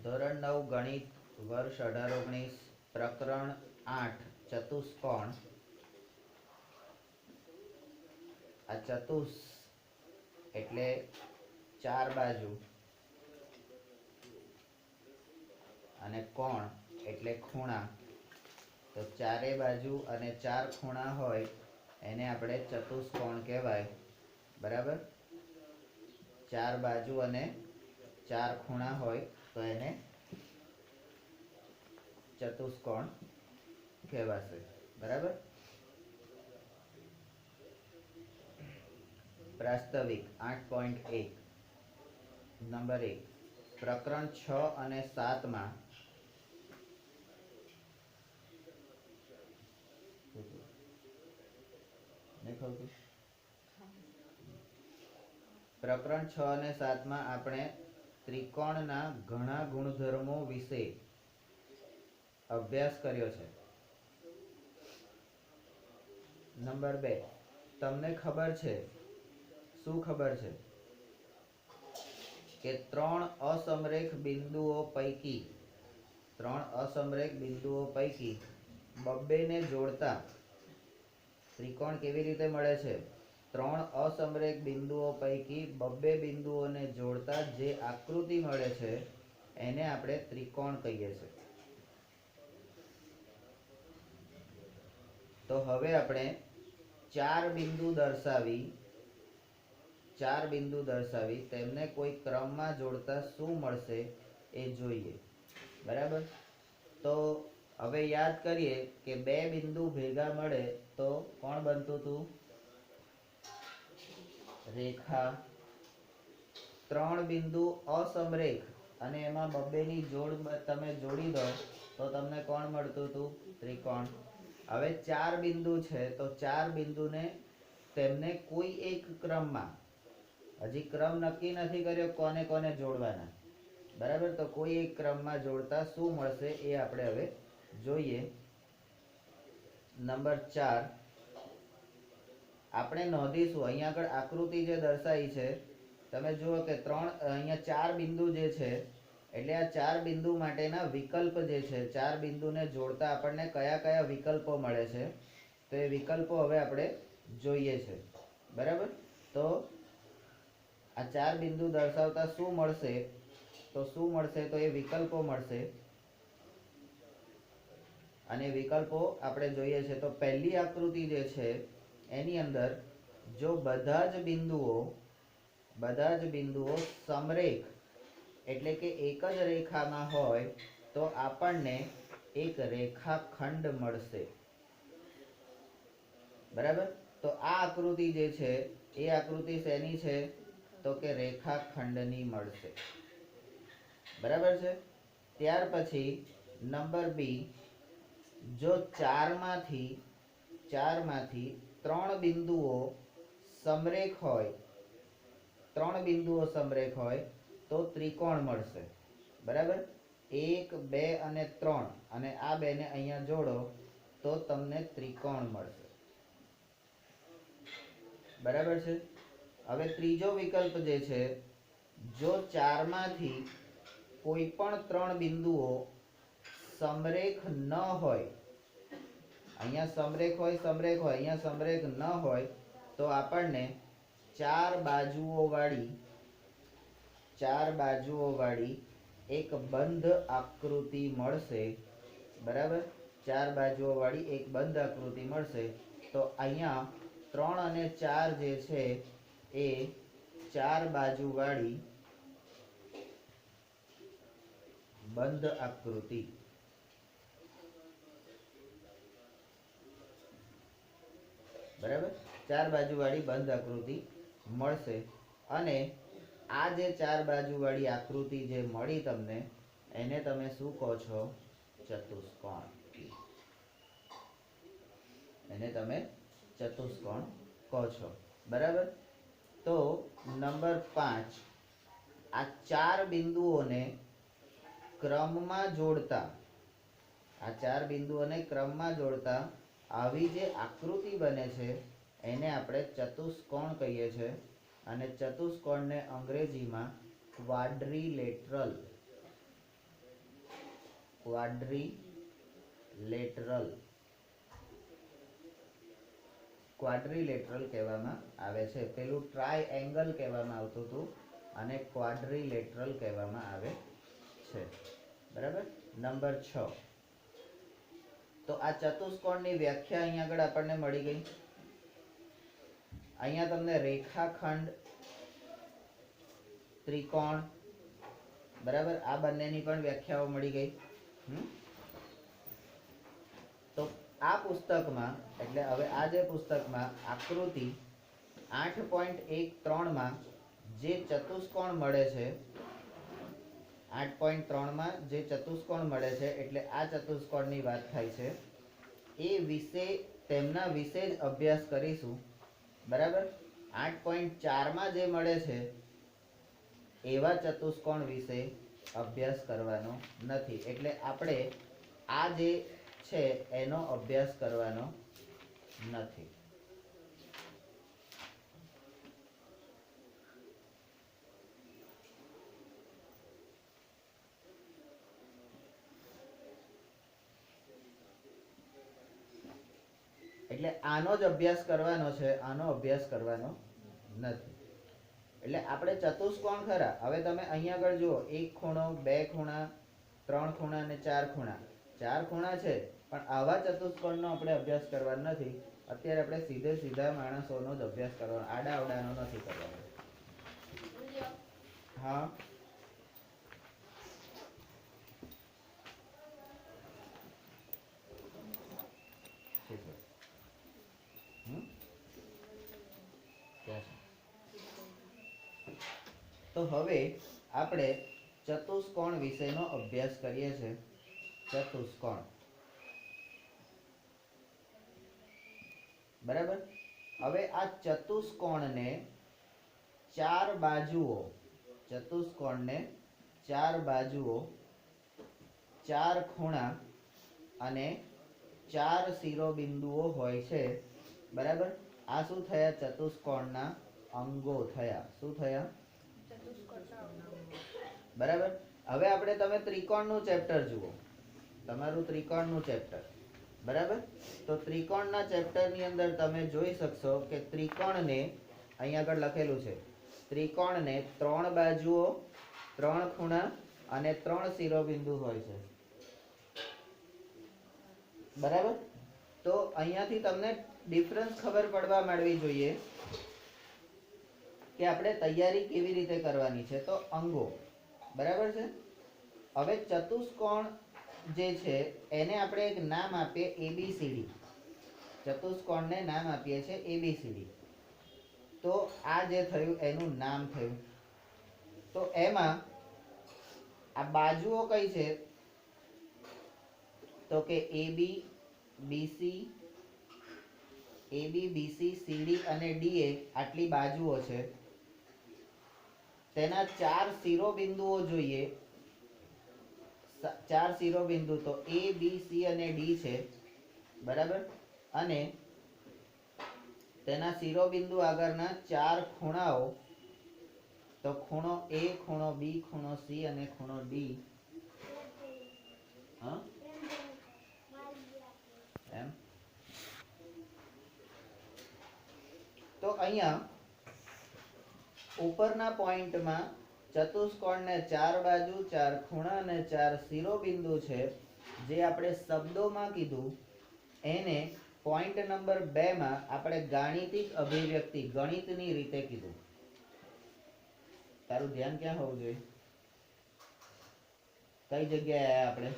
ધોરણ 9 ગણિત વર્ષ 18-19 પ્રકરણ 8 ચતુષ્કોણ। આ ચતુષ એટલે ચાર બાજુ અને કોણ એટલે ખૂણા। તો ચારે બાજુ અને ચાર ખૂણા હોય એને આપણે ચતુષ્કોણ કહેવાય। બરાબર, ચાર બાજુ અને ચાર ખૂણા હોય તો એને ચતુષ્કોણ કહેવાશે। બરાબર, પ્રાસ્તવિક 8.1 નંબર 1 પ્રકરણ 6 અને 7 માં પ્રકરણ 6 અને 7 માં આપણે ત્રિકોણના ઘણા ગુણધર્મો વિશે અભ્યાસ કર્યો છે। નંબર 2 તમને ખબર છે, શું ખબર છે કે ત્રણ અસમરેખ બિંદુઓ પૈકી બબ્બેને જોડતા ત્રિકોણ કેવી રીતે મળે છે? ત્રણ અસમરેખ બિંદુઓ પૈકી બબ્બે બિંદુઓને જોડતા જે આકૃતિ મળે છે એને આપણે ત્રિકોણ કહીએ છીએ। તો હવે આપણે ચાર બિંદુ દર્શાવી તેમને કોઈ ક્રમમાં જોડતા શું મળશે એ જોઈએ। બરાબર, તો હવે યાદ કરીએ કે બે બિંદુ ભેગા મળે તો કોણ બનતું હતું? રેખા। ત્રણ બિંદુ અસમરેખ અને એમાં બબ્બેની જોડ તમે જોડી દો તો તમને કોણ મળતું હતું? ત્રિકોણ। હવે ચાર બિંદુ છે તો ચાર બિંદુને તેમને કોઈ એક ક્રમમાં, હજી ક્રમ નક્કી નથી કર્યો કોને કોને જોડવાના। બરાબર, તો કોઈ એક ક્રમમાં જોડતા શું મળશે એ આપણે હવે જોઈએ। નંબર 4 આપણે નોંધીશું, અહીંયા આગળ આકૃતિ જે દર્શાવી છે તમે જુઓ કે અહીંયા ચાર બિંદુ જે છે એટલે આ ચાર બિંદુ માટેના વિકલ્પ જે છે, ચાર બિંદુને જોડતા આપણને કયા કયા વિકલ્પો મળે છે તો એ વિકલ્પો હવે આપણે જોઈએ છે। બરાબર, તો આ ચાર બિંદુ દર્શાવતા શું મળશે તો એ વિકલ્પો મળશે અને વિકલ્પો આપણે જોઈએ છે। તો પહેલી આકૃતિ જે છે એની અંદર જો બધા જ બિંદુઓ સમરેખ એટલે કે એક જ રેખામાં હોય તો આપણને એક રેખાખંડ મળશે। બરાબર, તો આ આકૃતિ જે છે એ આકૃતિ શેની છે તો કે રેખાખંડની મળશે। બરાબર છે, ત્યાર પછી નંબર બી, જો ચારમાંથી ત્રણ બિંદુઓ સમરેખ હોય તો ત્રિકોણ મળશે। બરાબર, 1 2 અને 3 અને આ બેને અહીંયા જોડો તો તમને ત્રિકોણ મળશે। બરાબર છે, હવે ત્રીજો વિકલ્પ જે છે, જો ચારમાંથી કોઈ પણ ત્રણ બિંદુઓ સમરેખ ન હોય, અહીંયા સમરેખ હોય અહીંયા સમરેખ ન હોય તો આપણને ચાર બાજુઓ વાળી એક બંધ આકૃતિ મળશે। બરાબર, ચાર બાજુઓ વાળી એક બંધ આકૃતિ મળશે। તો અહીંયા 3 અને 4 જે છે એ ચાર બાજુ વાળી બંધ આકૃતિ। બરાબર, ચાર બાજુ વાળી બંધ આકૃતિ મળશે અને આ જે ચાર બાજુ વાળી આકૃતિ જે મળી તમને એને તમે શું કહો છો? ચતુષ્કોણ। એને તમે ચતુષ્કોણ કહો છો। બરાબર, તો નંબર 5 આ ચાર બિંદુઓને ક્રમમાં જોડતા આવી જે આકૃતિ બને છે એને આપણે ચતુષ્કોણ કહીએ છીએ અને ચતુષ્કોણને અંગ્રેજીમાં ક્વાડ્રિલેટરલ ક્વાડ્રીલેટરલ કહેવામાં આવે છે. પેલું ટ્રાયએંગલ કહેવામાં આવતું હતું અને ક્વાડ્રીલેટરલ કહેવામાં આવે છે. બરાબર. નંબર 6. તો આ ચતુષ્કોણની વ્યાખ્યા અહીંયા આગળ આપણને મળી ગઈ. અહીંયા તમને રેખાખંડ, ત્રિકોણ, બરાબર, આ બંનેની પણ વ્યાખ્યાઓ મળી ગઈ. તો આ પુસ્તકમાં, એટલે હવે આ જે પુસ્તકમાં આકૃતિ 8.13 માં જે ચતુષ્કોણ મળે છે, 8.3 માં જે ચતુષ્કોણ મળે છે, એટલે આ ચતુષ્કોણની વાત થાય છે. એ વિશે, તેમના વિશે જ અભ્યાસ કરીશું. બરાબર. 8.4 માં જે મળે છે એવા ચતુષ્કોણ વિશે અભ્યાસ કરવાનો નથી. એટલે આપણે આ જે છે એનો અભ્યાસ કરવાનો નથી. એટલે આનો જ અભ્યાસ કરવાનો છે, આનો અભ્યાસ કરવાનો નથી. એટલે આપણે ચતુષ્કોણ ખરા, હવે તમે અહીંયા આગળ જુઓ, એક ખૂણો, બે ખૂણા, ત્રણ ખૂણા અને ચાર ખૂણા. ચાર ખૂણા છે, પણ આવા ચતુષ્કોણનો આપણે અભ્યાસ કરવાનો નથી. અત્યારે આપણે સીધા માણસોનો જ અભ્યાસ કરવાનો, આડા અવડાનો નથી કરવાનો. હા, તો હવે આપણે ચતુષ્કોણ વિશેનો અભ્યાસ કરીએ છીએ. ચતુષ્કોણ, બરાબર. હવે આ ચતુષ્કોણને ચાર બાજુઓ, ચતુષ્કોણને ચાર બાજુઓ, ચાર ખૂણા અને ચાર શિરોબિંદુઓ હોય છે. બરાબર. આ શું થયા? ચતુષ્કોણના અંગો થયા. શું થયા? બરાબર. હવે આપણે, તમે ત્રિકોણનું ચેપ્ટર જુઓ, તમારું ત્રિકોણનું ચેપ્ટર, બરાબર. તો ત્રિકોણના ચેપ્ટરની અંદર તમે જોઈ શકશો કે ત્રિકોણને, અહીંયા આગળ લખેલું છે, ત્રિકોણને ત્રણ બાજુઓ, ત્રણ ખૂણા અને ત્રણ શિરોબિંદુ હોય છે. બરાબર. તો અહીંયાથી તમને ડિફરન્સ ખબર પડવા માંડવી જોઈએ કે આપણે તૈયારી કેવી રીતે કરવાની છે. તો અંગો, બરાબર છે. હવે ચતુષ્કોણ જે છે એને આપણે એક નામ આપીએ ABCD. ચતુષ્કોણને નામ આપીએ છીએ ABCD. તો આ જે થયું એનું નામ થયું. તો એમાં આ બાજુઓ કઈ છે? તો કે AB, BC, CD અને DA આટલી બાજુઓ છે. તેના ચાર શિરોબિંદુઓ જોઈએ. ચાર શિરોબિંદુ તો A, B, C અને D છે. બરાબર. અને તેના શિરોબિંદુ આગળના ચાર ખૂણાઓ, તો ખૂણો A, ખૂણો B, ખૂણો C અને ખૂણો D. એમ. તો અહીંયા ઉપરના પોઈન્ટમાં ચતુષ્કોણને ચાર બાજુ, ચાર ખૂણા અને ચાર શિરોબિંદુ છે. જે આપણે શબ્દોમાં કીધું એને પોઈન્ટ નંબર 2 માં આપણે ગાણિતિક અભિવ્યક્તિ, ગણિતની રીતે કીધું. તારું ધ્યાન ક્યાં હોવું જોઈએ? કઈ જગ્યાએ આપણે?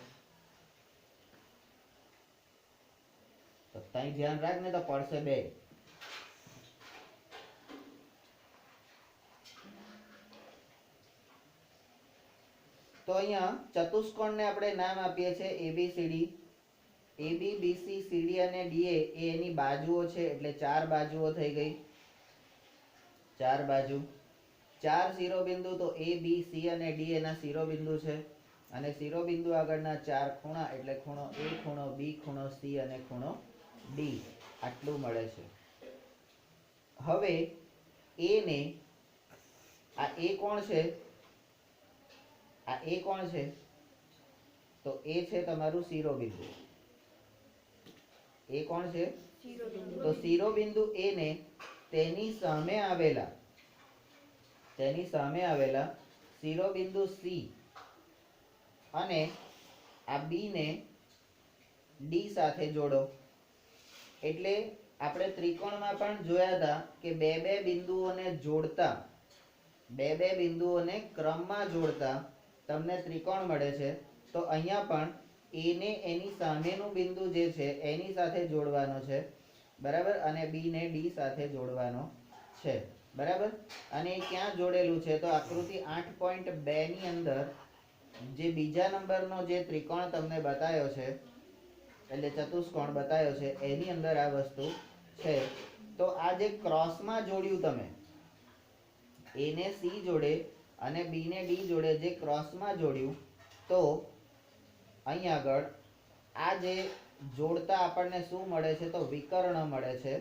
તો તઈ ધ્યાન રાખ ને તો પડશે બે. તો અહીંયા ચતુષ્કોણને આપણે નામ આપીએ છીએ ABCD. AB, BC, CD અને DA એ એની બાજુઓ છે, એટલે ચાર બાજુઓ થઈ ગઈ. ચાર બાજુ. ચાર શિરોબિંદુ તો A, B, C અને D એના શિરોબિંદુ છે. અને શિરોબિંદુ આગળના ચાર ખૂણા, એટલે ખૂણો A, ખૂણો B, ખૂણો C અને ખૂણો D. આટલું મળે છે. હવે A ને, આ A કોણ છે? આ A કોણ છે? તો એ છે તમારું શિરોબિંદુ. એ કોણ છે? તો શિરોબિંદુ એ ને તેની સામે આવેલા શિરોબિંદુ સી અને આ બી ને ડી સાથે જોડો. એટલે આપણે ત્રિકોણમાં પણ જોયા હતા કે બે બે બિંદુઓને ક્રમમાં જોડતા તમને ત્રિકોણ મળે છે. તો અહીંયા પણ એ ને એની સામેનું બિંદુ જે છે એની સાથે જોડવાનો છે, બરાબર, અને બી ને ડી સાથે જોડવાનો છે, બરાબર. અને ક્યાં જોડેલું છે? તો આકૃતિ 8.2 ની અંદર જે બીજા નંબરનો જે ત્રિકોણ તમને બતાવ્યો છે, એટલે ચતુષ્કોણ બતાવ્યો છે, એની અંદર આ વસ્તુ છે. તો આ જે ક્રોસમાં જોડ્યું, તમે એ ને સી જોડે અને બી ને ડી જોડે જે ક્રોસમાં જોડ્યું, તો અહીં આગળ આ જે જોડતા આપણને શું મળે છે? તો વિકર્ણ મળે છે,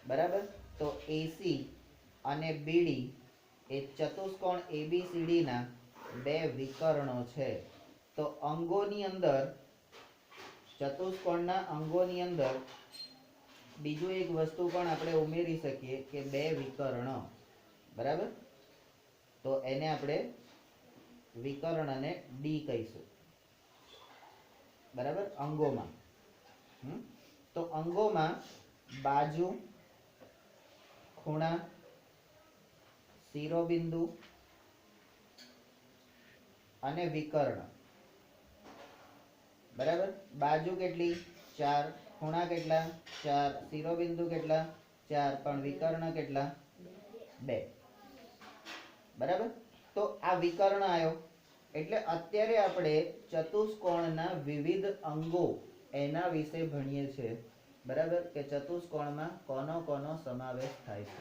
બરાબર. તો એસી અને બીડી એ ચતુષ્કોણ એબીસીડી ના બે વિકર્ણો છે. તો અંગોની અંદર, ચતુષ્કોણના અંગોની અંદર બીજું એક વસ્તુ પણ આપણે ઉમેરી શકીએ કે બે વિકર્ણ, બરાબર. તો એને આપણે વિકર્ણ અને ડી કહીશું, બરાબર, અંગોમાં. તો અંગોમાં બાજુ, ખૂણા, શિરોબિંદુ અને વિકર્ણ, બરાબર. બાજુ કેટલી? 4. ખૂણા કેટલા? 4. શિરોબિંદુ કેટલા? 4. પણ વિકર્ણ કેટલા? 2. બરાબર. તો આ વિકર્ણ આવ્યો. એટલે અત્યારે આપણે ચતુષ્કોણના વિવિધ અંગો એના વિશે ભણીએ છીએ, બરાબર, કે ચતુષ્કોણમાં કોનો સમાવેશ થાય છે,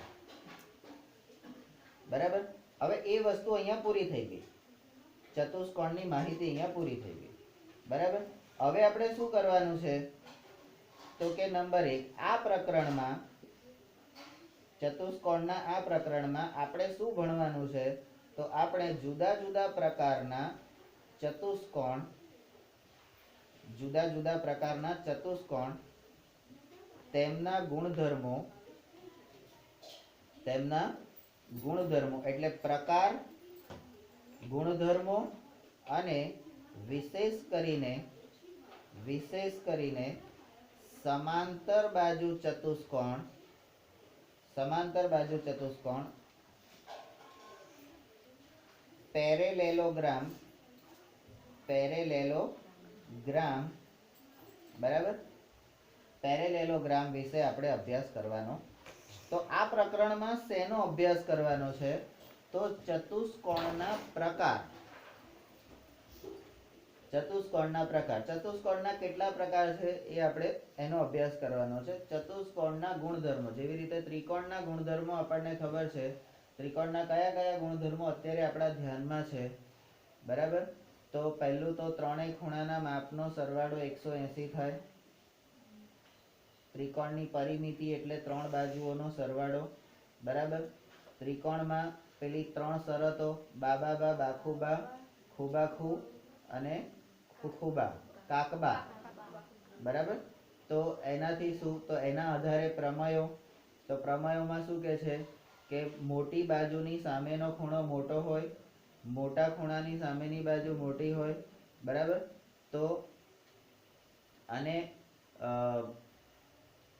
બરાબર. હવે એ વસ્તુ અહીંયા પૂરી થઈ ગઈ. ચતુષ્કોણની માહિતી અહીંયા પૂરી થઈ ગઈ, બરાબર. હવે આપણે શું કરવાનું છે? તો કે નંબર 1, આ પ્રકરણમાં, ચતુષ્કોણના આ પ્રકરણમાં આપણે શું ભણવાનું છે? તો આપણે જુદા જુદા પ્રકારના ચતુષ્કોણ, તેમના ગુણધર્મો એટલે પ્રકાર, ગુણધર્મો અને વિશેષ કરીને સમાંતર બાજુ ચતુષ્કોણ, પેરેલેલોગ્રામ, બરાબર, પેરેલેલોગ્રામ વિશે આપણે અભ્યાસ કરવાનો. તો આ પ્રકરણમાં શેનો અભ્યાસ કરવાનો છે? તો ચતુષ્કોણના પ્રકાર. ચતુષ્કોણના કેટલા પ્રકાર છે એ આપણે એનો અભ્યાસ કરવાનો છે. ચતુષ્કોણના ગુણધર્મો, જેવી રીતે ત્રિકોણના ગુણધર્મો આપણને ખબર છે. ત્રિકોણના કયા કયા ગુણધર્મો અત્યારે આપણા ધ્યાનમાં છે, બરાબર. તો પહેલું તો ત્રણેય ખૂણાના માપનો સરવાળો 180 થાય. ત્રિકોણની પરિમિતિ એટલે 3 બાજુઓનો સરવાળો, બરાબર. ત્રિકોણમાં પેલી 3 શરતો, બાબા, બાખુબા, ખુબાખુ અને ખુખુબા, કાકબા, બરાબર. તો એનાથી શું? તો એના આધારે પ્રમેયો. તો પ્રમેયોમાં શું કહે છે? કે મોટી બાજુની સામેનો ખૂણો મોટો હોય, મોટા ખૂણાની સામેની બાજુ મોટી હોય, બરાબર. તો અને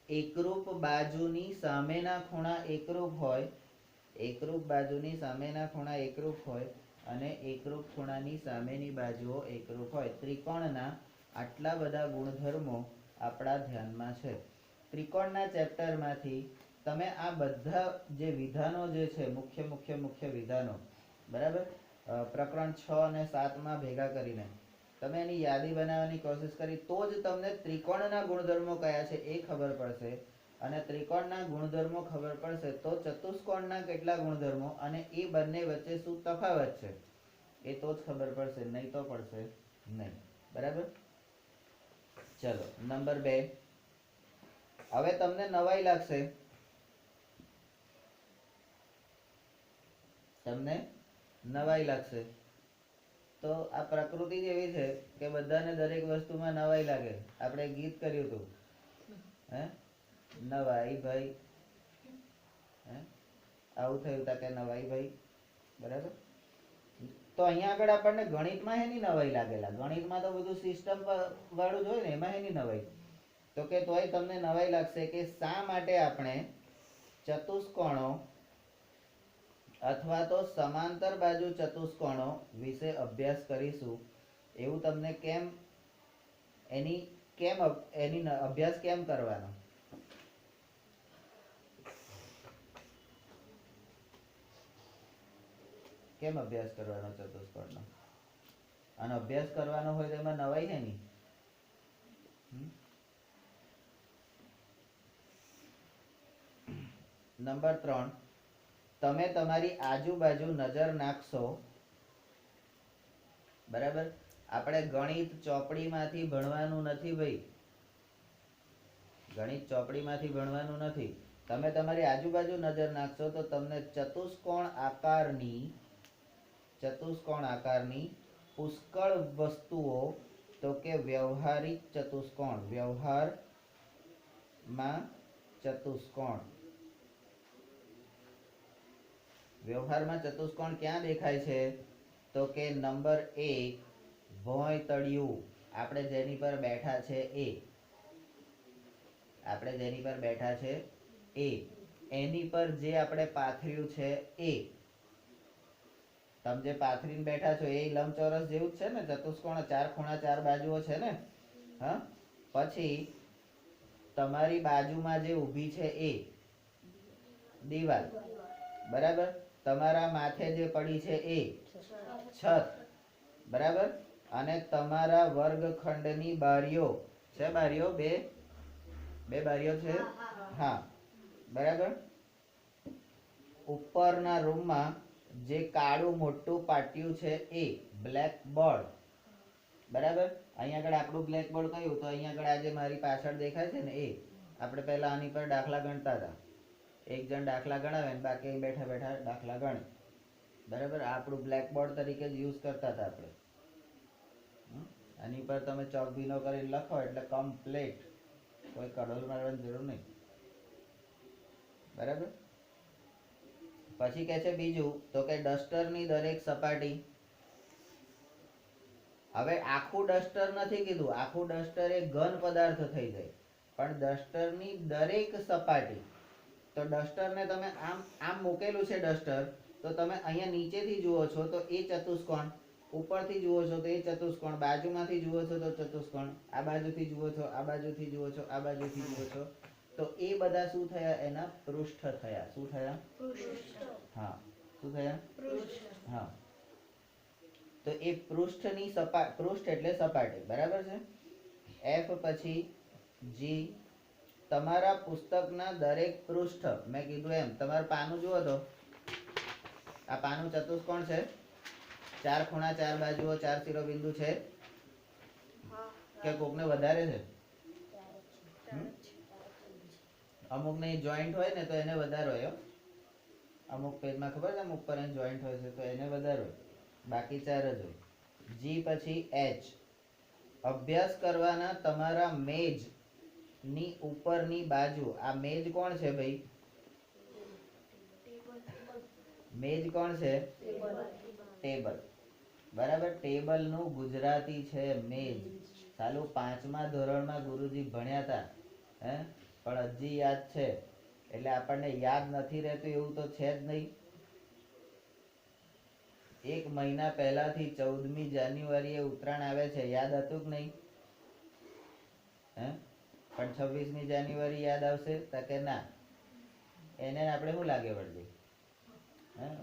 એકરૂપ બાજુની સામેના ખૂણા એકરૂપ હોય, અને એકરૂપ ખૂણાની સામેની બાજુઓ એકરૂપ હોય. ત્રિકોણના આટલા બધા ગુણધર્મો આપણા ધ્યાનમાં છે. ત્રિકોણના ચેપ્ટરમાંથી તમે આ બધા જે વિધાનો જે છે, મુખ્ય વિધાનો, બરાબર, પ્રકરણ 6 અને 7 માં ભેગા કરીને તમે એની યાદી બનાવવાની કોશિશ કરી તો જ તમને ત્રિકોણના ગુણધર્મો કયા છે એ ખબર પડશે. અને ત્રિકોણના ગુણધર્મો ખબર પડશે તો ચતુષ્કોણના કેટલા ગુણધર્મો અને એ બંને વચ્ચે શું તફાવત છે એ તો જ ખબર પડશે, નહીં તો પડશે નહીં, બરાબર. ચલો નંબર 2. હવે તમને નવાઈ લાગશે, તો આ પ્રકૃતિ જ એવી છે કે બધાને દરેક વસ્તુમાં નવાઈ લાગે. આપણે ગીત કર્યું હતું, હે નવાઈ ભાઈ, હે આવું થયું તા કે નવાઈ ભાઈ, બરાબર. તો અહીંયા આગળ આપણને ગણિતમાં હેની નવાઈ લાગેલા? ગણિતમાં તો બધું સિસ્ટમ વાળું જ હોય ને, એમાં હેની નવાઈ? તો કે તોય તમને નવાઈ લાગશે કે શા માટે આપણે ચતુષ્કોણો અથવા તો સમાંતર બાજુ ચતુષ્કોણો વિશે અભ્યાસ કરીશું. એવું તમને કેમ એની અભ્યાસ કેમ કરવાનો? કેમ અભ્યાસ કરવાનો ચતુષ્કોણનો? અને અભ્યાસ કરવાનો હોય તો એમાં નવાઈ હે ની. નંબર 3, તમે તમારી આજુબાજુ નજર નાખશો, બરાબર. આપણે ગણિત ચોપડીમાંથી ભણવાનું નથી ભાઈ, ગણિત ચોપડીમાંથી ભણવાનું નથી. તમે તમારી આજુબાજુ નજર નાખશો તો તમને ચતુષ્કોણ આકારની પુષ્કળ વસ્તુઓ, તો કે વ્યવહારિક ચતુષ્કોણ, વ્યવહારમાં ચતુષ્કોણ ક્યાં દેખાય છે? તો કે નંબર 1, ભોંય તળિયું. આપણે જેની પર બેઠા છે એ, એની પર જે આપણે પાથર્યું છે એ. તમે જે પાથરીને બેઠા છો એ લંબચોરસ જેવું જ છે ને, ચતુષ્કોણ, 4 ખૂણા 4 બાજુઓ છે ને. હા, પછી તમારી બાજુમાં જે ઊભી છે એ દીવાલ, બરાબર. તમારા માથે જે પડી છે એ છત, બરાબર. અને તમારા વર્ગખંડની બારીઓ છે, બારીઓ બે બારીઓ છે, હા, બરાબર. ઉપરના રૂમમાં જે કાળું મોટું પાટિયું છે એ બ્લેક બોર્ડ, બરાબર. અહીંયા આગળ આપણું બ્લેક બોર્ડ કયું? તો અહીંયા આગળ આજે મારી પાછળ દેખાય છે ને એ. આપણે પહેલા આની પર દાખલા ગણતા હતા. એક જણ દાખલા ગણાવે ને બાકી બેઠા બેઠા દાખલા ગણે, બરાબર. આપણું બ્લેક બોર્ડ તરીકે જ યુઝ કરતા હતા આપણે. આની પર તમે ચોક ભીનો કરીને લખો એટલે કમ્પ્લીટ, કોઈ કડોલ મારવાની જરૂર નહીં, બરાબર. પછી કે છે બીજું, તો કે ડસ્ટરની દરેક સપાટી. હવે આખું ડસ્ટર નથી કીધું, આખું ડસ્ટર એ ઘન પદાર્થ થઈ જાય, પણ ડસ્ટરની દરેક સપાટી. તો ડસ્ટરને તમે આમ મૂકેલું છે ડસ્ટર, તો તમે અહીંયા નીચેથી જુઓ છો તો એ ચતુષ્કોણ, ઉપરથી જુઓ છો તો એ ચતુષ્કોણ, બાજુમાંથી જુઓ છો તો ચતુષ્કોણ, આ બાજુથી જુઓ છો, આ બાજુથી જુઓ છો, આ બાજુથી જુઓ છો, તો એ બધા શું થયા? એના પૃષ્ઠ થયા. શું થયા? હા, શું થયા? હા. તો એ પૃષ્ઠની પૃષ્ઠ એટલે સપાટી, બરાબર છે. F પછી G, તમારા પુસ્તકના દરેક પૃષ્ઠ, મેં કીધું એમ, તમારું પાનું જુઓ તો આ પાનું ચતુષ્કોણ છે, 4 ખૂણા 4 બાજુઓ, 4 શિરોબિંદુ છે કે કોકને વધારે છે? અમુક ને જોઈન્ટ હોય ને તો એને વધારે હોય. અમુક પેજમાં ખબર છે અમુક પર જોઈન્ટ હોય છે તો એને વધારે હોય, બાકી 4 જ હોય. G પછી H, અભ્યાસ કરવાના તમારા મેજ ની ઉપરની બાજુ. આ મેજ કોણ છે ભાઈ? મેજ કોણ છે? ટેબલ, બરાબર. ટેબલ નું ગુજરાતી છે મેજ. ચાલુ 5મા ધોરણમાં ગુરુજી ભણ્યા હતા, હે, પણ હજી યાદ છે. એટલે આપણને યાદ નથી રહેતું એવું તો છે જ નહીં. 1 મહિના પહેલાથી 14મી જાન્યુઆરીએ ઉત્તરાયણ આવે છે, યાદ હતું કે નહીં? હે, પણ 26મી જાન્યુઆરી યાદ આવશે કે ના? એને આપણે શું લાગે વળગી?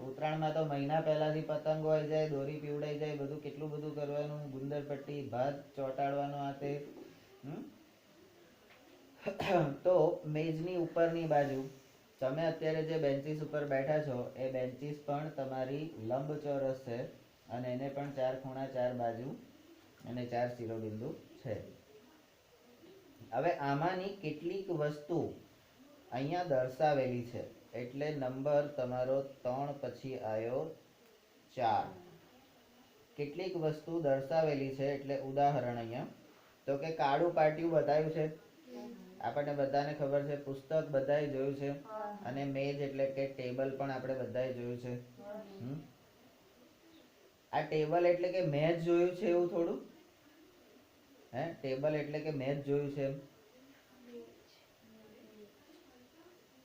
ઉત્તરાયણમાં તો મહિના પહેલાથી પતંગો આવી જાય, દોરી પીવડાઈ જાય, બધું કેટલું બધું કરવાનું, ગુંદર પટ્ટી, ભાત ચોંટાડવાનો આ તે. તો મેજની ઉપરની બાજુ, તમે અત્યારે જે બેન્ચીસ ઉપર બેઠા છો એ બેન્ચીસ પણ તમારી લંબચોરસ છે અને એને પણ 4 ખૂણા 4 બાજુ અને 4 શિરોબિંદુ છે. હવે આમાંની કેટલીક વસ્તુ અહીંયા દર્શાવેલી છે, એટલે નંબર તમારો 3 પછી આવ્યો 4. કેટલીક વસ્તુ દર્શાવેલી છે, એટલે ઉદાહરણ અહીંયા તો કે કાળું પાટિયું બતાવ્યું છે, આપણને બધાને ખબર છે, પુસ્તક બધાએ જોયું છે, અને મેજ એટલે કે ટેબલ પણ આપણે બધાએ જોયું છે. આ ટેબલ એટલે કે મેજ જોયું છે એવું થોડું, હે ટેબલ એટલે કે મેજ જોયું છે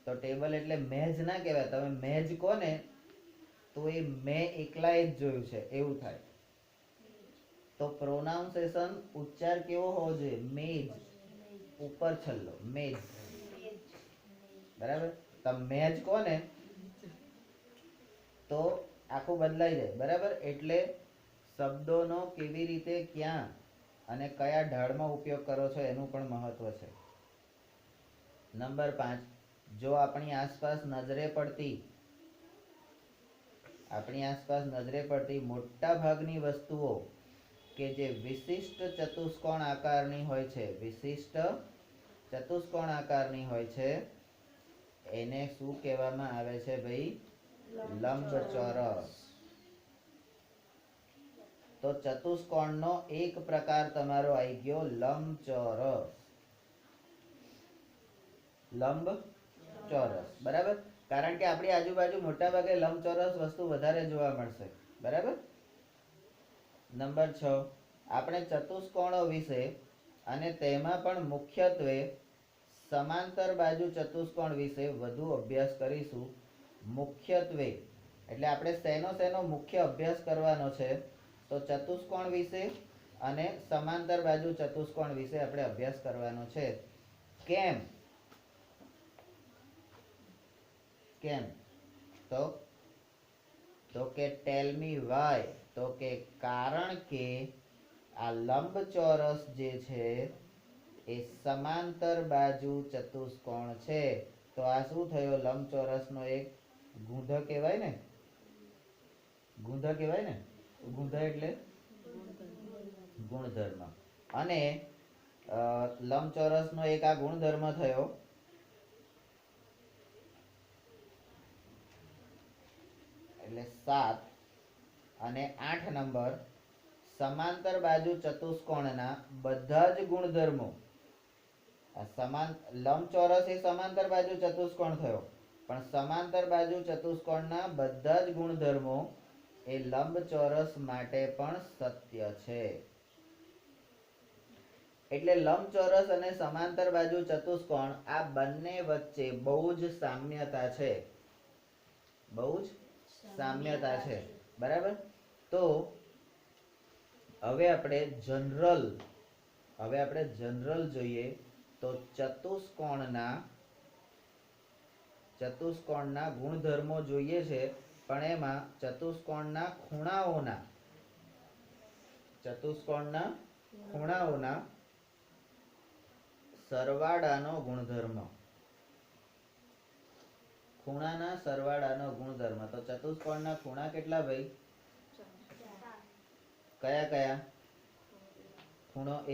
તો ટેબલ એટલે મેજ ના કહેવાય. તમે મેજ કોને તો એ મેં એકલા જ જોયું છે એવું થાય. તો પ્રોનાઉન્સિએશન ઉચ્ચાર કેવો હોવો જોઈએ? મેજ, ઉપર છલ્લો મેજ, બરાબર. તમે મેજ કોને તો આખું બદલાઈ જાય, બરાબર. એટલે શબ્દોનો કેવી રીતે, ક્યાં અને કયા ઢાળમાં ઉપયોગ કરો છો એનું પણ મહત્વ છે. નંબર 5, જો આપણી આસપાસ નજરે પડતી મોટા ભાગની વસ્તુઓ કે જે વિશિષ્ટ ચતુષ્કોણ આકારની હોય છે એને શું કહેવામાં આવે છે ભાઈ? લંબચોરસ. તો ચતુષ્કોણનો એક પ્રકાર તમારો આવી ગયો લંબચોરસ. લંબચોરસ, બરાબર. કારણ કે આપણી આજુબાજુ મોટા ભાગે લંબચોરસ વસ્તુ વધારે જોવા મળશે, બરાબર. નંબર 6, આપણે ચતુષ્કોણો વિશે અને તેમાં પણ મુખ્યત્વે સમાંતર બાજુ ચતુષ્કોણ વિશે વધુ અભ્યાસ કરીશું. મુખ્યત્વે એટલે આપણે શેનો મુખ્ય અભ્યાસ કરવાનો છે? તો ચતુષ્કોણ વિશે અને સમાંતર બાજુ ચતુષ્કોણ વિશે આપણે અભ્યાસ કરવાનો છે. કેમ? તો કે ટેલ મી વાય. તો કે કારણ કે આ લંબચોરસ જે છે એ સમાંતર બાજુ ચતુષ્કોણ છે. તો આ શું થયો? લંબચોરસનો એક ગુંધ કહેવાય ને. ગુંધ એટલે ગુણધર્મ. અને લંબચોરસનો એક આ ગુણધર્મ થયો. એટલે 7 અને 8 નંબર, સમાંતર બાજુ ચતુષ્કોણના બધા જ ગુણધર્મો. લંબચોરસ એ સમાંતર બાજુ ચતુષ્કોણ થયો, પણ સમાંતર બાજુ ચતુષ્કોણના બધા જ ગુણધર્મો એ લંબચોરસ માટે પણ સત્ય છે. એટલે લંબચોરસ અને સમાંતર બાજુ ચતુષ્કોણ આ બંને વચ્ચે બહુ જ સામ્યતા છે. બરાબર. તો હવે આપણે જનરલ જોઈએ તો ચતુષ્કોણના ગુણધર્મો જોઈએ છે, પણ એમાં ચતુષ્કોણના ખૂણાઓના સરવાળાનો ગુણધર્મ. ખૂણાના સરવાળાનો ગુણધર્મ. તો ચતુષ્કોણના ખૂણા કેટલા ભાઈ? કયા? ખૂણો A,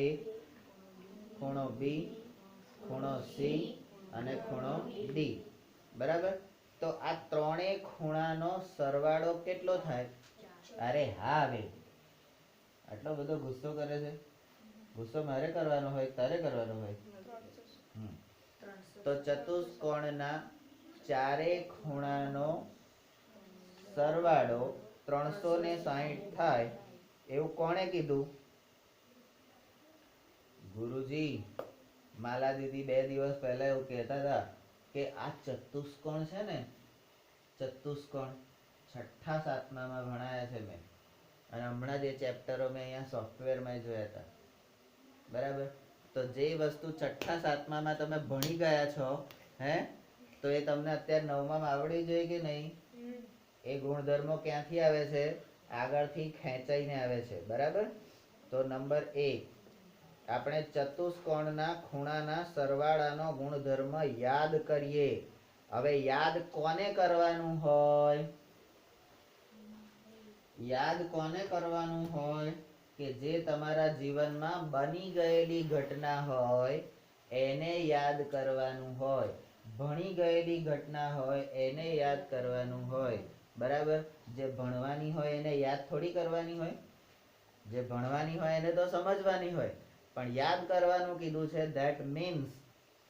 ખૂણો B, ખૂણો C અને ખૂણો D, બરાબર. તો આ ત્રણેય ખૂણાનો સરવાળો કેટલો થાય? અરે હા બેન, આટલો બધો ગુસ્સો કરે છે. ગુસ્સો મારે કરવાનો હોય તારે કરવાનો હોય? તો ચતુષ્કોણના ચારે ખૂણાનો સરવાળો 360 થાય એવું કોણે કીધું? ગુરુજી. માલા દીદી 2 દિવસ પહેલા એવું કહેતા હતા કે આ ચતુષ્કોણ છે ને, ચતુષ્કોણ 6ઠા 7મામાં ભણાયા છે મેં, અને હમણાં જે ચેપ્ટરો મેં અહીંયા સોફ્ટવેરમાં જોયા હતા, બરાબર. તો જે વસ્તુ 6ઠા 7મામાં તમે ભણી ગયા છો, તો એ તમને અત્યારે 9મામાં આવડી જોઈએ કે નહીં? એ ગુણધર્મો ક્યાંથી આવે છે? આગળથી ખેંચાઈને આવે છે, બરાબર. તો નંબર 1, આપણે ચતુષ્કોણના ખૂણાના સરવાળાનો ગુણધર્મ યાદ કરીએ. હવે યાદ કોને કરવાનું હોય? કે જે તમારા જીવનમાં બની ગયેલી ઘટના હોય એને યાદ કરવાનું હોય. ભણી ગયેલી ઘટના હોય એને યાદ કરવાનું હોય, બરાબર. જે ભણવાની હોય એને યાદ થોડી કરવાની હોય. જે ભણવાની હોય એને તો સમજવાની હોય, પણ યાદ કરવાનું કીધું છે. ધેટ મીન્સ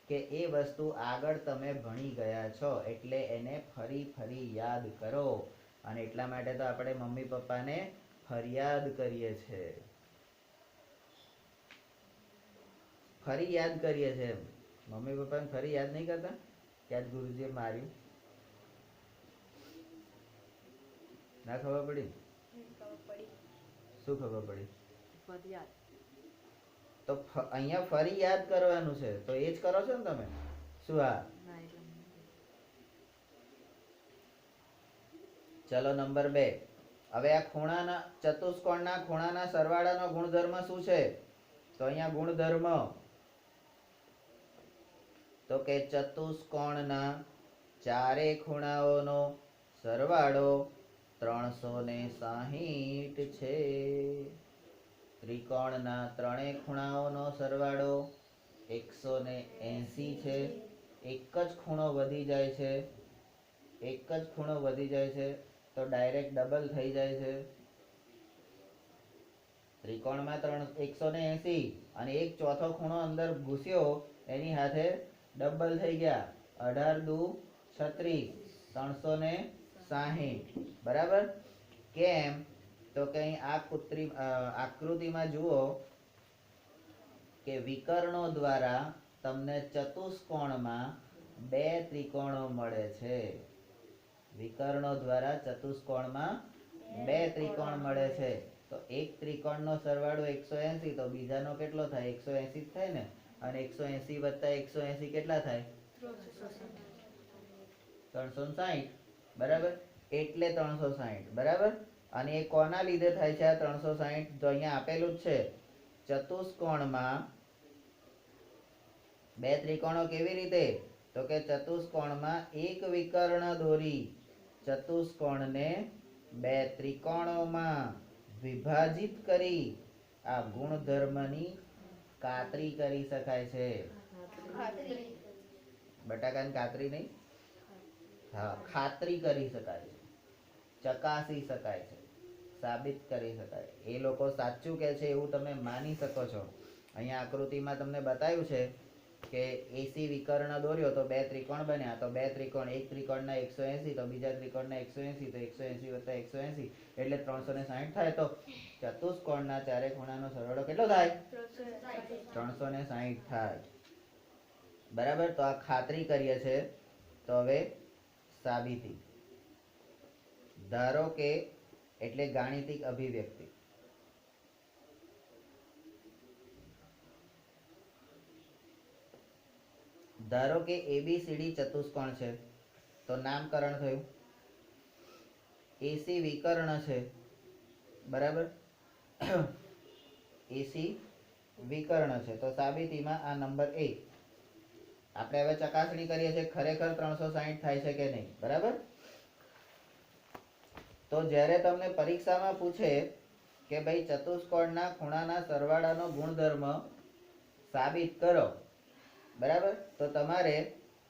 કે એ વસ્તુ આગળ તમે ભણી ગયા છો એટલે એને ફરી ફરી યાદ કરો. અને એટલા માટે તો આપણે મમ્મી પપ્પાને ફરિયાદ કરીએ છે, ફરી યાદ કરીએ છે. મમ્મી પપ્પાને ફરી યાદ નહીં કરતા કે આજ ગુરુજીએ માર્યું? ના ખબર પડી? શું ખબર પડી? તો અહીંયા ફરી યાદ કરવાનું છે, તો એ જ કરો છો ને તમે. શું? હા, ચલો નંબર 2. હવે આ ખૂણાના ચતુષ્કોણના ખૂણાના સરવાળાનો ગુણધર્મ શું છે? તો અહીંયા ગુણધર્મ તો કે ચતુષ્કોણના ચારે ખૂણાઓનો સરવાળો 360 છે. ત્રિકોણના ત્રણેય ખૂણાઓનો સરવાળો 180 છે. એક જ ખૂણો વધી જાય છે, એક જ ખૂણો વધી જાય છે તો ડાયરેક્ટ ડબલ થઈ જાય છે. ત્રિકોણમાં 180 અને એક ચોથો ખૂણો અંદર ઘૂસ્યો એની સાથે ડબલ થઈ ગયા. 18 દુ 36, 360. બરાબર? કેમ? તો કે અહીં આકૃતિમાં જુઓ કે વિકર્ણો દ્વારા તમને ચતુષ્કોણમાં 2 ત્રિકોણો મળે છે. વિકર્ણો દ્વારા ચતુષ્કોણમાં 2 ત્રિકોણ મળે છે. તો એક ત્રિકોણનો સરવાળો 180 તો બીજાનો કેટલો થાય? 180 જ થાય ને. અને 180 વત્તા 180 કેટલા થાય? 360. બરાબર? એટલે 360. બરાબર? અને એ કોના લીધે થાય છે આ 360? તો અહીંયા આપેલું જ છે. ચતુષ્કોણમાં 2 ત્રિકોણો કેવી રીતે? તો કે ચતુષ્કોણમાં એક વિકર્ણ દોરી ચતુષ્કોણને 2 ત્રિકોણોમાં વિભાજિત કરી આ ગુણધર્મની કાતરી કરી શકાય છે. બટાકાની કાતરી નહીં, હા, ખાતરી કરી શકાય છે, ચકાસી શકાય છે, સાબિત કરી શકાય. એ લોકો સાચું કે છે એવું તમે માની શકો છો. અહીંયા આકૃતિમાં તમને બતાવ્યું છે કે એસી વિકર્ણ દોર્યો તો 2 ત્રિકોણ બન્યા. તો 2 ત્રિકોણ, એક ત્રિકોણના 180 તો બીજા ત્રિકોણના 180 તો 180 વત્તા 180 એટલે 360 થાય. તો ચતુષ્કોણના ચારે ખૂણાનો સરવાળો કેટલો થાય? 360 થાય. બરાબર? તો આ ખાતરી કરીએ છે. તો હવે સાબિતી. ધારો કે એટલે ગાણિતિક અભિવ્યક્તિ. ધારો કે એબીસીડી ચતુષ્કોણ છે તો નામકરણ થયું. એસી વિકર્ણ છે. બરાબર? એસી વિકર્ણ છે તો સાબિતીમાં આ નંબર 1 આપણે હવે ચકાસણી કરીએ છીએ ખરેખર 360 થાય છે કે નહીં. બરાબર? તો જ્યારે તમને પરીક્ષામાં પૂછે કે ભાઈ ચતુષ્કોણના ખૂણાના સરવાળાનો ગુણધર્મ સાબિત કરો, બરાબર, તો તમારે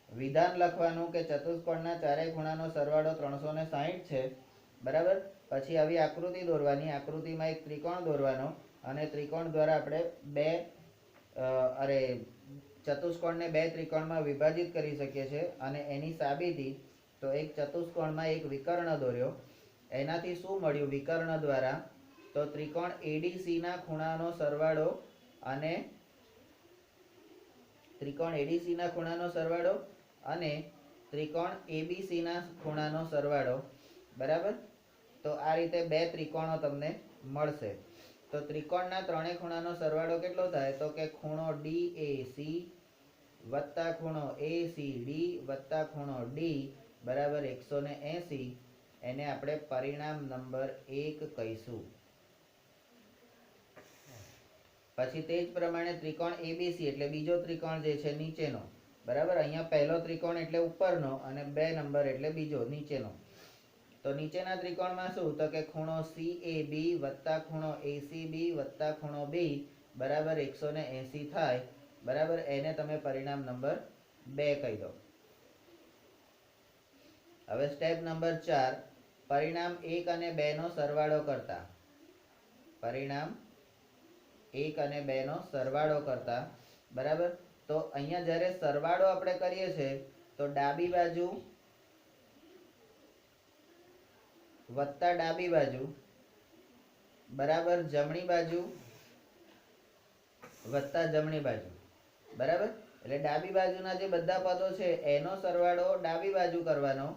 વિધાન લખવાનું કે ચતુષ્કોણના ચારેય ખૂણાનો સરવાળો 360 છે. બરાબર? પછી આવી આકૃતિ દોરવાની. આકૃતિમાં એક ત્રિકોણ દોરવાનો અને ત્રિકોણ દ્વારા આપણે ચતુષ્કોણને 2 ત્રિકોણમાં વિભાજિત કરી શકીએ છીએ. અને એની સાબિતી તો એક ચતુષ્કોણમાં એક વિકર્ણ દોર્યો, એનાથી શું મળ્યું? વિકર્ણ દ્વારા તો ત્રિકોણ એડીસી ના ખૂણાનો સરવાળો અને ત્રિકોણ એડીસી ના ખૂણાનો સરવાળો અને ત્રિકોણ એબીસી ના ખૂણાનો સરવાળો. બરાબર? તો આ રીતે 2 ત્રિકોણો તમને મળશે. તો ત્રિકોણના ત્રણેય ખૂણાનો સરવાળો કેટલો થાય? તો કે ખૂણો ડીએસી વત્તા ખૂણો એસીડી વત્તા ખૂણો ડી બરાબર 180. એને આપણે પરિણામ નંબર 1 કહીશું. પછી તે જ પ્રમાણે ત્રિકોણ એબીસી એટલે બીજો ત્રિકોણ જે છે નીચેનો. બરાબર? અહીંયા પહેલો ત્રિકોણ એટલે ઉપરનો અને 2 નંબર એટલે બીજો નીચેનો. તો નીચેના ત્રિકોણમાં શું? તો કે ખૂણો સીએબી વત્તા ખૂણો એસીબી વત્તા ખૂણો બી બરાબર 180 થાય. બરાબર? એને તમે પરિણામ નંબર 2 કહી દો. હવે સ્ટેપ નંબર 4, પરિણામ 1 અને 2 નો સરવાળો કરતા. પરિણામ 1 અને 2 નો સરવાળો કરતા, બરાબર. તો અહીંયા જ્યારે સરવાળો આપણે કરીએ છીએ તો ડાબી બાજુ વત્તા ડાબી બાજુ બરાબર જમણી બાજુ વત્તા જમણી બાજુ, બરાબર. એટલે ડાબી બાજુના જે બધા પદો છે એનો સરવાળો ડાબી બાજુ કરવાનો,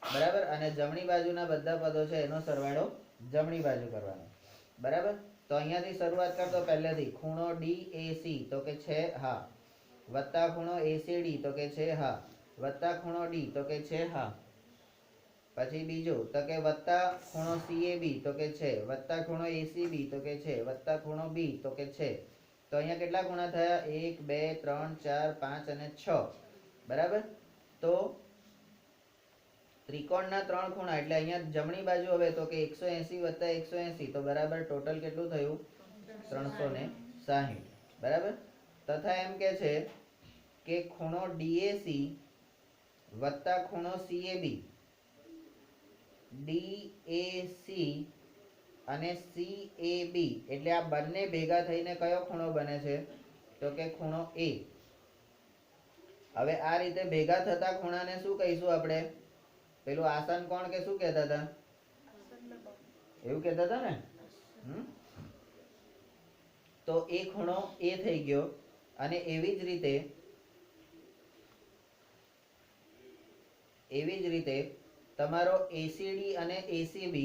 બરાબર, અને જમણી બાજુના બધા પદો છે એનો સરવાળો જમણી બાજુ કરવાનો, બરાબર. તો અહીંયાથી શરૂઆત કરતો પહેલેથી ખૂણો DAC તો કે છે હા, વત્તા ખૂણો ACD તો કે છે હા, વત્તા ખૂણો D તો કે છે હા. પછી બીજું તો કે વત્તા ખૂણો CAB તો કે છે, વત્તા ખૂણો ACB તો કે છે, વત્તા ખૂણો B તો કે છે. તો અહીંયા કેટલા ખૂણા થયા? 1 2 3 4 5 અને 6, બરાબર. તો ત્રિકોણના 3 ખૂણા એટલે અહીંયા જમણી બાજુ હવે તો કે 180 વત્તા 180 તો બરાબર ટોટલ કેટલું થયું? 360, બરાબર. તથા એમ કે છે કે ખૂણો DAC વત્તા ખૂણો CAB, DAC અને CAB એટલે આ બંને ભેગા થઈને કયો ખૂણો બને છે? તો કે ખૂણો A. હવે આ રીતે ભેગા થતા ખૂણાને શું કહીશું આપણે? પેલું આસન કોણ કે શું કહેતા હતા? એવું કહેતા હતા ને. તો એ ખૂણો A થઈ ગયો. અને એવી જ રીતે તમારો ACD અને ACD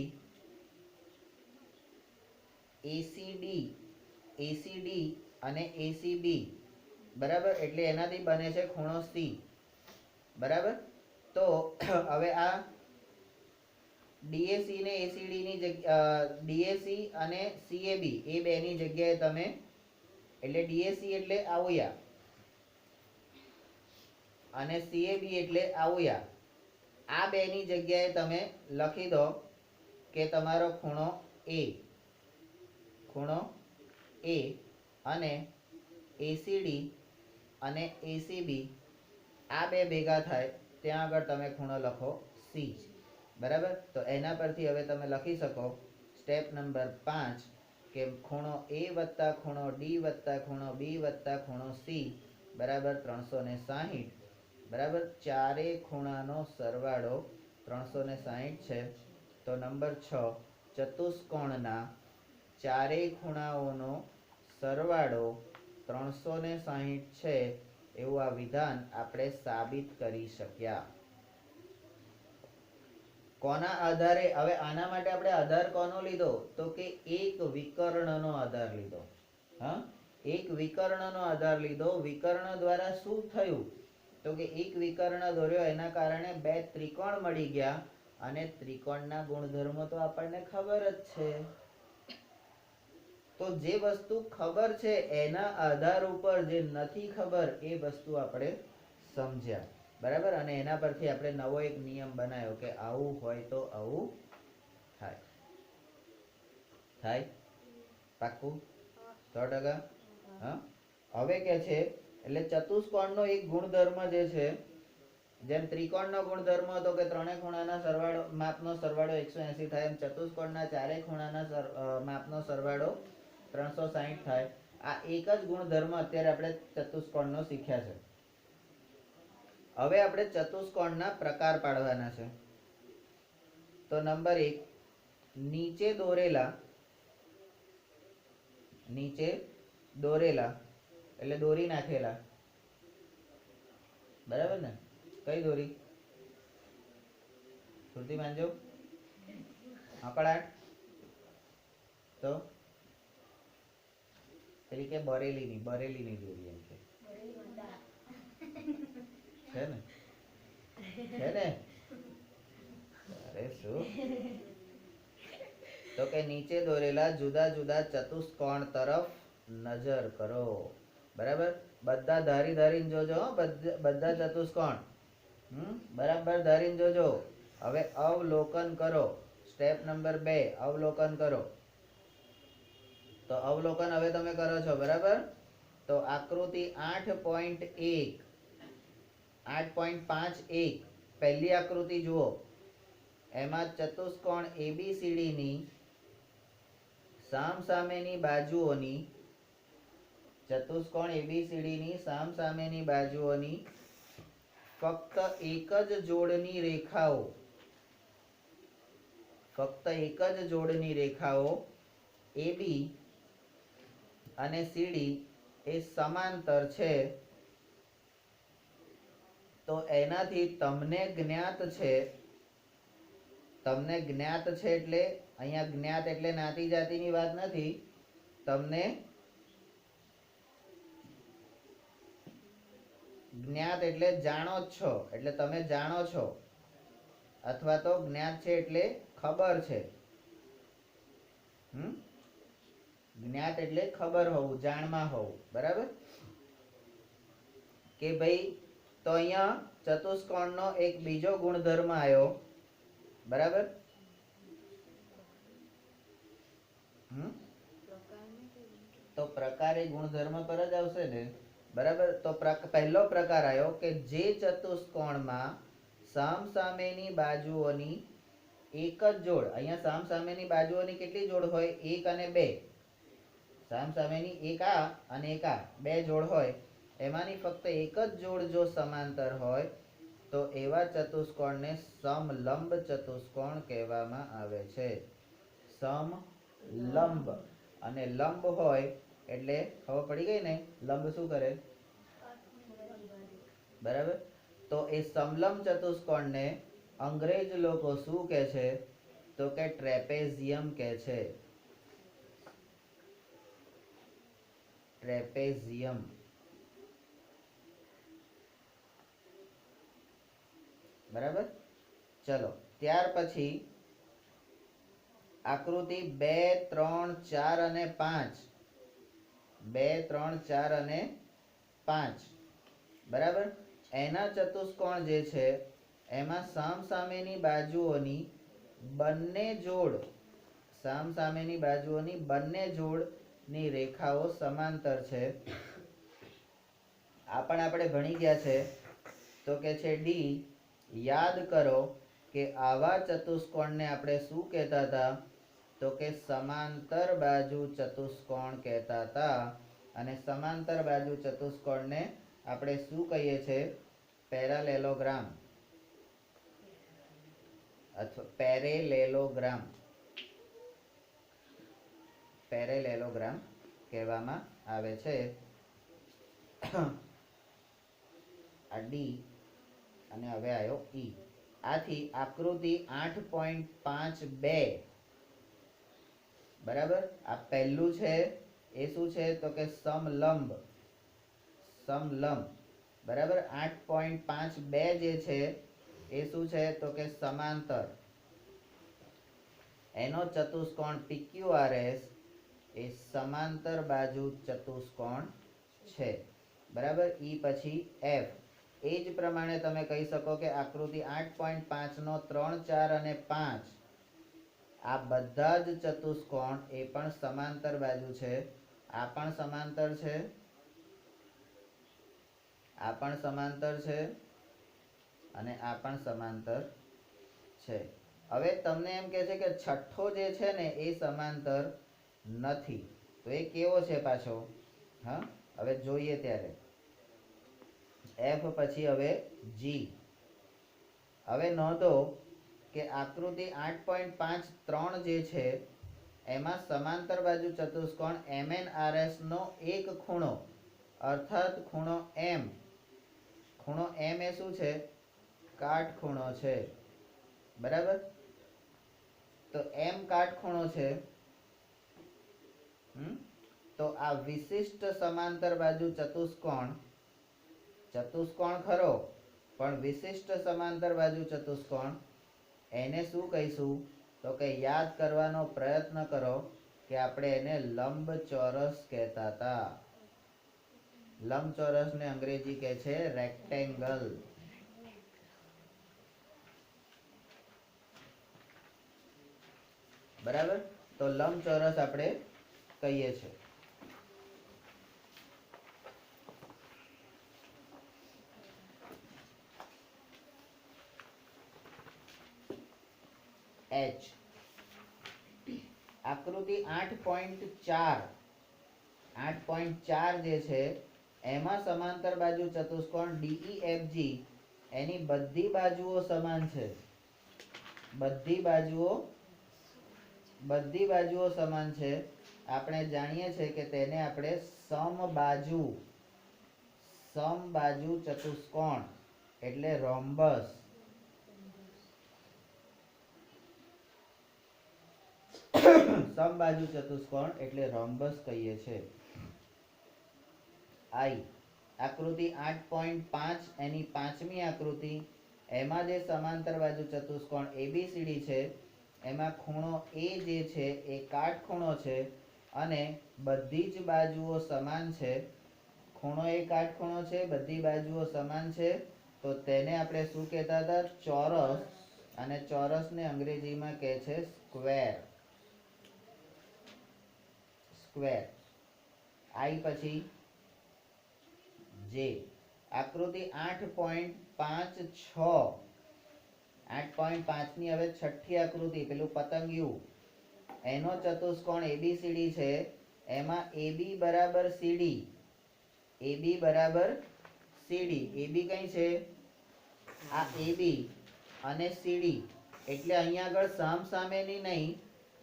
અને ACB, બરાબર, એટલે એનાથી બને છે ખૂણો C, બરાબર. તો હવે આ DAC ને ACD ની DAC અને CAB એ બેની જગ્યાએ તમે એટલે DAC એટલે આવયા અને CAB એટલે આવયા, આ બેની જગ્યાએ તમે લખી દો કે તમારો ખૂણો A અને ACD અને ACB આ બે ભેગા થાય ત્યાં આગળ તમે ખૂણો લખો C, બરાબર. તો એના પરથી હવે તમે લખી શકો સ્ટેપ નંબર 5 કે ખૂણો A વત્તા ખૂણો D વત્તા ખૂણો B વત્તા ખૂણો C બરાબર 360, બરાબર. ચારે ખૂણાનો સરવાળો 360 છે. તો નંબર 6 ચતુષ્કોણના ચારેય ખૂણાઓનો સરવાળો 360 છે એવું આ વિધાન આપણે સાબિત કરી શક્યા. કોના આધારે? હવે આના માટે આપણે આધાર કોનો લીધો? તો કે એક વિકર્ણનો આધાર લીધો. હા, એક વિકર્ણનો આધાર લીધો. વિકર્ણ દ્વારા શું થયું? તો કે એક વિકર્ણ દોર્યો એના કારણે બે ત્રિકોણ મળી ગયા અને ત્રિકોણના ગુણધર્મો તો આપણને ખબર જ છે. તો જે વસ્તુ ખબર છે એના આધાર ઉપર જે નથી ખબર એ વસ્તુ આપણે સમજ્યા, બરાબર. અને એના પરથી આપણે નવો એક નિયમ બનાવ્યો કે આવું હોય તો આવું થાય. પાક્કું? 100%. હા. હવે કે છે એટલે ચતુષ્કોણનો એક ગુણધર્મ જે છે, જેમ ત્રિકોણનો ગુણધર્મ હતો કે ત્રણેય ખૂણાના સરવાળો માપનો સરવાળો 180 થાય, એમ ચતુષ્કોણના ચારેય ખૂણાના માપનો સરવાળો 360 થાય. આ એક જ ગુણધર્મ અત્યારે આપણે ચતુષ્કોણનો શીખ્યા છે. હવે આપણે ચતુષ્કોણના પ્રકાર પાડવાના છે. તો નંબર 1 નીચે દોરેલા એટલે દોરી નાખેલા, બરાબર ને? કઈ દોરી? સુરતી માંજો આકડાટ તો પેલી કે બરેલીની દોરી એમ છે ને અરે શું? તો કે નીચે દોરેલા જુદા જુદા ચતુષ્કોણ તરફ નજર કરો, બરાબર. બધા ધારીને જોજો, બધા ચતુષ્કોણ બરાબર ધારીને જોજો. હવે અવલોકન કરો. સ્ટેપ નંબર 2 અવલોકન કરો. તો અવલોકન હવે તમે કરો છો, બરાબર. તો આકૃતિ 8.51 પહેલી આકૃતિ જુઓ. એમાં ચતુષ્કોણ ABCD ની સામસામેની બાજુઓની ચતુષ્કોણ ABCD ની સામસામેની બાજુઓની ફક્ત એક જ જોડની રેખાઓ AB અને CD એ સમાંતર છે, તો એનાથી તમને જ્ઞાત છે એટલે અહીંયા જ્ઞાત એટલે નાતી જાતિની વાત નથી, તમને જ્ઞાત એટલે જાણો જ છો, એટલે તમે જાણો છો, અથવા તો જ્ઞાત છે એટલે ખબર છે. જ્ઞાત એટલે ખબર હોવું, જાણમાં હોવું. બરાબર? કે ભાઈ તો અહીંયા ચતુષ્કોણનો એક બીજો ગુણધર્મ આવ્યો. બરાબર? તો પ્રકાર એ ગુણધર્મ પર જ આવશે ને. બરાબર? તો પહેલો પ્રકાર આવ્યો કે જે ચતુષ્કોણમાં સામસામેની બાજુઓની એક જ જોડ, અહીંયા સામસામેની બાજુઓની કેટલી જોડ હોય? 1 અને 2. સામસામેની એક આ અને એક આ, બે જોડ હોય, એમાંની ફક્ત એક જ જોડ જો સમાંતર હોય તો એવા ચતુષ્કોણને સમલંબ ચતુષ્કોણ કહેવામાં આવે છે. સમલંબ. અને લંબ હોય એટલે ખબર પડી ગઈ ને, લંબ શું કરે? બરાબર? તો એ સમલંબ ચતુષ્કોણને અંગ્રેજ લોકો શું કહે છે? તો કે ટ્રેપેઝિયમ કહે છે. ટ્રેપેઝિયમ. બરાબર? ચલો, ત્યાર પછી આકૃતિ 2, 3, 4 અને 5. 2, 3, 4 અને 5. બરાબર? એના ચતુષ્કોણ જે છે એમાં સામસામેની બાજુઓની બંને જોડની રેખાઓ સમાંતર છે. આ પણ આપણે ભણી ગયા છે. તો કે છે ડી. યાદ કરો કે આવા ચતુષ્કોણને આપણે શું કહેતા હતા? તો કે સમાંતર બાજુ ચતુષ્કોણ કહેતા હતા. અને સમાંતર બાજુ ચતુષ્કોણને આપણે શું કહીએ છીએ? પેરાલેલોગ્રામ અથવા પેરેલેલોગ્રામ કહેવામાં આવે છે. આ ડી અને હવે આવ્યો ઈ. આથી આકૃતિ 8.52. બરાબર? આ પહેલું છે એ શું છે? તો કે સમલંબ. બરાબર? 8.52 જે છે એ શું છે? તો કે સમાંતર. એનો ચતુષ્કોણ PQRS એ સમાંતર બાજુ ચતુષ્કોણ છે. બરાબર? ઈ પછી F. એ જ પ્રમાણે તમે કહી શકો કે આકૃતિ 8.5 નો 3, 4 અને 5 આ બધા જ ચતુષ્કોણ એ પણ સમાંતર બાજુ છે. આ પણ સમાંતર છે, આ પણ સમાંતર છે અને આ પણ સમાંતર છે. હવે તમને એમ કહે છે કે છઠ્ઠો જે છે ને એ સમાંતર નથી. તો એ કેવો છે પાછો? હા, હવે જોઈએ ત્યારે. F પછી હવે G. હવે નોંધો કે આકૃતિ 8.53 જે છે એમાં સમાંતર બાજુ ચતુષ્કોણ MNRS નો એક ખૂણો, અર્થાત ખૂણો M. ખૂણો M એ શું છે? કાટખૂણો છે. બરાબર? તો M કાટખૂણો છે. તો આ વિશિષ્ટ સમાંતર બાજુ ચતુષ્કોણ ખરો, પણ વિશિષ્ટ સમાંતર બાજુ ચતુષ્કોણ એને શું કહીશું? તો કે યાદ કરવાનો પ્રયત્ન કરો કે આપણે એને લંબચોરસ કહેતા હતા. લંબચોરસને અંગ્રેજી કહે છે રેક્ટેંગલ. બરાબર? તો લંબચોરસ આપણે કહીએ છીએ. H. આકૃતિ આકૃતિ 8.4 જે છે એમાં સમાંતર બાજુ ચતુષ્કોણ DEFG એની બધી બાજુઓ સમાન છે. બધી બાજુઓ સમાન છે. આપણે જાણીએ છીએ કે તેને આપણે સમબાજુ ચતુષ્કોણ એટલે રોમ્બસ સમબાજુ ચતુષ્કોણ એટલે રોમ્બસ કહીએ છીએ. આકૃતિ 8.5 એની પાંચમી આકૃતિ એમાં જે સમાંતર બાજુ ચતુષ્કોણ ABCD છે એમાં ખૂણો A જે છે એ કાટખૂણો છે અને બધી જ બાજુઓ સમાન છે. ખૂણો એ કાટખૂણો છે, બધી બાજુઓ સમાન છે, તો તેને આપણે શું કહેતા હતા? ચોરસ. અને ચોરસને અંગ્રેજીમાં કહે છે સ્ક્વેર. પછી જે આકૃતિ 8.56 8.5 ની હવે છઠ્ઠી આકૃતિ પેલું પતંગિયું એનો ચતુષ્કોણ ABCD છે એમાં AB બરાબર CD AB કઈ છે? આ AB અને CD એટલે અહીંયા આગળ સામસામેની નહીં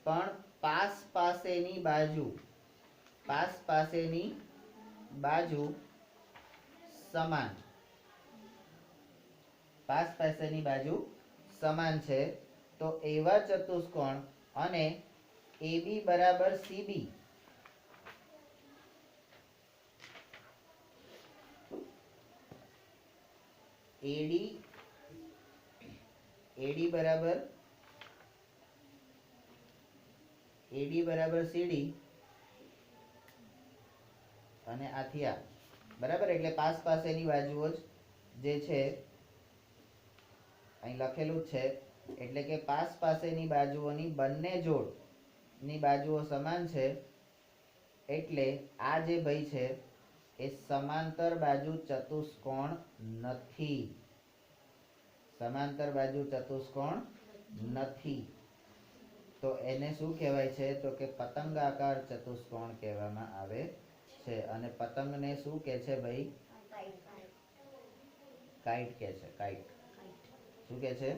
પણ પાસેની બાજુ સમાન. પાસેની બાજુ સમાન છે તો એવા ચતુષ્કોણ અને AB બરાબર CB AD બરાબર CD અને આથી આ બરાબર એટલે પાસેની બાજુઓ જે છે અહીં લખેલું જ છે એટલે કે પાસેની બાજુઓની બંને જોડની બાજુઓ સમાન છે એટલે આ જે ભાઈ છે એ સમાંતર બાજુ ચતુષ્કોણ નથી. તો એને શું કહેવાય છે? તો કે પતંગાકાર ચતુષ્કોણ કહેવામાં આવે છે. અને પતંગને શું કહે છે ભાઈ? કાઇટ કહે છે. શું કહે છે?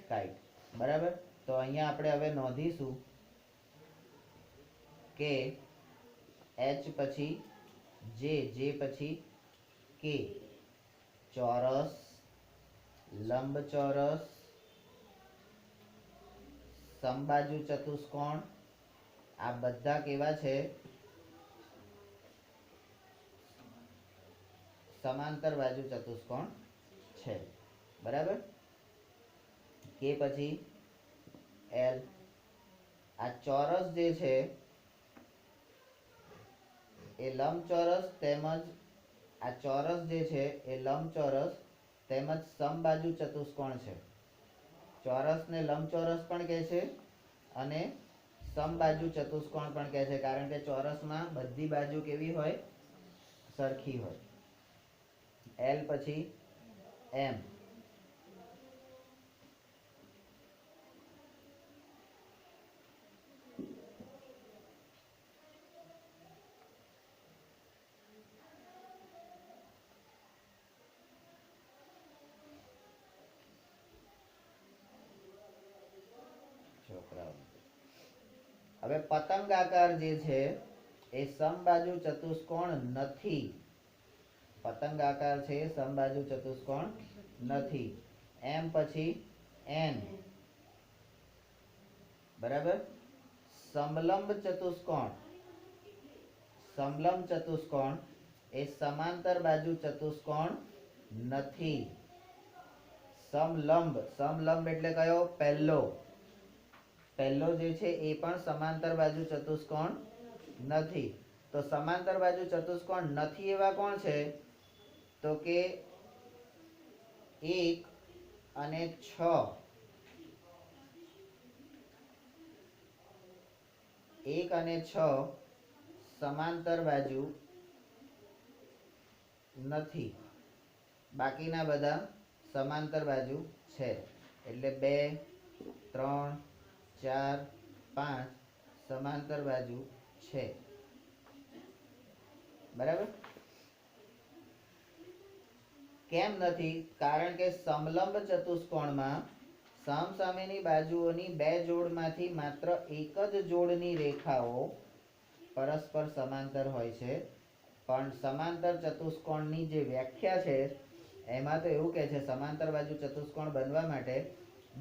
કાઇટ. બરાબર. તો અહીંયા આપણે હવે નોંધીશું કે H પછી જે પછી K ચોરસ, લંબચોરસ, સમબાજુ ચતુષ્કોણ આ બધા કેવા છે? સમાંતર બાજુ ચતુષ્કોણ છે. બરાબર. કે પછી L. આ ચોરસ જે છે એ લંબચોરસ તેમજ સમબાજુ ચતુષ્કોણ છે. ચોરસને લંબચોરસ પણ કહે છે અને સમબાજુ ચતુષ્કોણ પણ કહે છે કારણ કે ચોરસમાં બધી બાજુ કેવી હોય? સરખી હોય. L પછી M. હવે પતંગાકાર જે છે એ સમબાજુ ચતુષ્કોણ નથી. M પછી N. બરાબર. સમલંબ ચતુષ્કોણ એ સમાંતર બાજુ ચતુષ્કોણ નથી. સમલંબ એટલે કયો? પહેલો જે છે એ પણ સમાંતર બાજુ ચતુષ્કોણ નથી. તો સમાંતર બાજુ ચતુષ્કોણ નથી એવા કોણ છે? તો કે 1 અને 6. 1 અને 6 સમાંતર બાજુ નથી. બાકીના બધા સમાંતર બાજુ છે. એટલે 2, 3, 4, 5 સમાંતર બાજુ છે. બરાબર. કેમ નથી? કારણ કે સમલંબ ચતુષ્કોણમાં સામસામેની બાજુઓની બે જોડમાંથી માત્ર એક જ જોડની રેખાઓ પરસ્પર સમાંતર હોય છે. પણ સમાંતર ચતુષ્કોણની જે વ્યાખ્યા છે એમાં તો એવું કહે છે સમાંતર બાજુ ચતુષ્કોણ બનવા માટે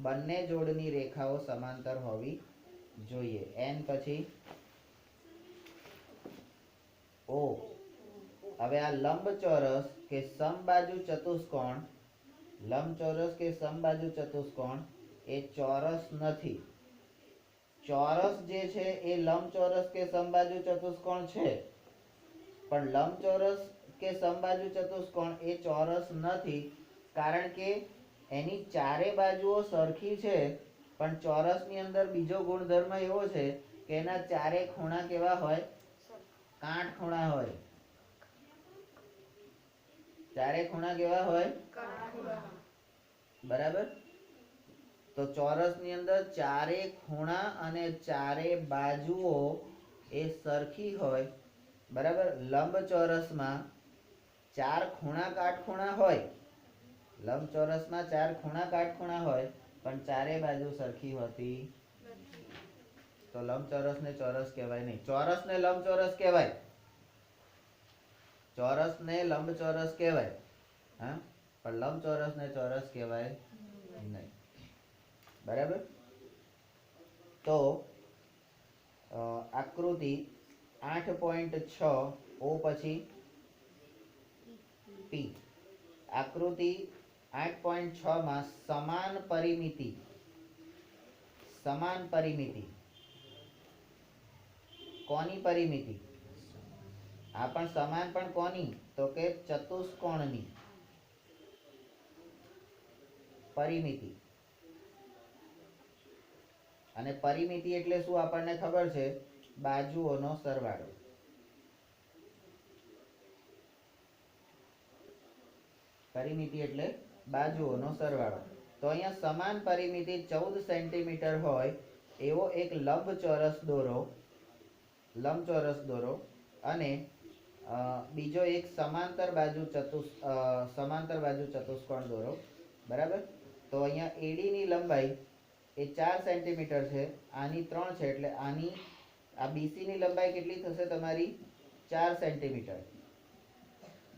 બંને જોડની રેખાઓ સમાંતર હોવી જોઈએ. એન પછી ઓ. હવે આ લંબચોરસ કે સમબાજુ ચતુષ્કોણ, લંબચોરસ કે સમબાજુ ચતુષ્કોણ એ ચોરસ નથી. ચોરસ જે છે એ લંબચોરસ કે સમબાજુ ચતુષ્કોણ છે, પણ લંબચોરસ કે સમબાજુ ચતુષ્કોણ એ ચોરસ નથી. કારણ કે એની ચારે બાજુઓ સરખી છે, પણ ચોરસની અંદર બીજો ગુણધર્મ એવો છે કે એના ચારે ખૂણા કેવા હોય? કાટખૂણા હોય. ચારે ખૂણા કેવા હોય? બરાબર. તો ચોરસની અંદર ચારે ખૂણા અને ચારે બાજુઓ એ સરખી હોય. બરાબર. લંબચોરસમાં ચાર ખૂણા કાટખૂણા હોય. લંબચોરસમાં ચાર ખૂણા કાટખૂણા હોય, પણ ચારે બાજુ સરખી હોતી તો લંબચોરસને ચોરસ કહેવાય નહીં. ચોરસને લંબચોરસ કહેવાય. ચોરસને લંબચોરસ કહેવાય. હા, પણ લંબચોરસને ચોરસ કહેવાય નહીં. બરાબર. તો આકૃતિ 8.6 ઓ પછી પી. આકૃતિ 8.6 માં સમાન પરિમિતિ. સમાન પરિમિતિ કોની પરિમિતિ? આ પણ સમાન, પણ કોની? તો કે ચતુષ્કોણની પરિમિતિ. અને પરિમિતિ એટલે શું આપણને ખબર છે? બાજુઓનો સરવાળો. પરિમિતિ એટલે બાજુઓનો સરવાળો. તો અહીંયા સમાન પરિમિતિ 14 સેન્ટીમીટર હોય એવો એક લંબચોરસ દોરો. લંબચોરસ દોરો અને બીજો એક સમાંતર બાજુ ચતુષ્કોણ દોરો. બરાબર. તો અહીંયા એડીની લંબાઈ એ 4 સેન્ટીમીટર છે, આની 3 છે, એટલે આની આ બીસીની લંબાઈ કેટલી થશે તમારી? 4 સેન્ટીમીટર.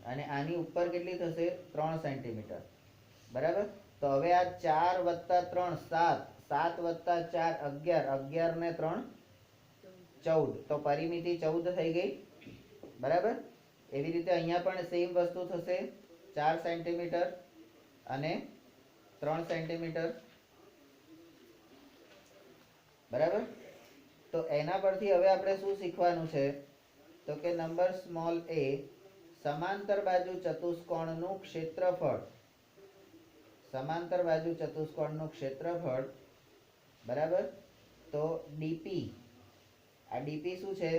અને આની ઉપર કેટલી થશે? 3 સેન્ટીમીટર. બરાબર. તો હવે આ 4 + 3 7, 7 + 4 11, 11 ને 3 14. તો પરિમિતિ 14 થઈ ગઈ. બરાબર. એવી રીતે અહીંયા પણ સેમ વસ્તુ થશે. 4 સેન્ટીમીટર અને 3 સેન્ટીમીટર. બરાબર. તો એના પરથી હવે આપણે શું શીખવાનું છે? તો કે નંબર સ્મોલ a, સમાંતર બાજુ ચતુષ્કોણનું ક્ષેત્રફળ. સમાંતર બાજુ ચતુષ્કોણનું ક્ષેત્રફળ. બરાબર. તો ડીપી. આ ડીપી શું છે?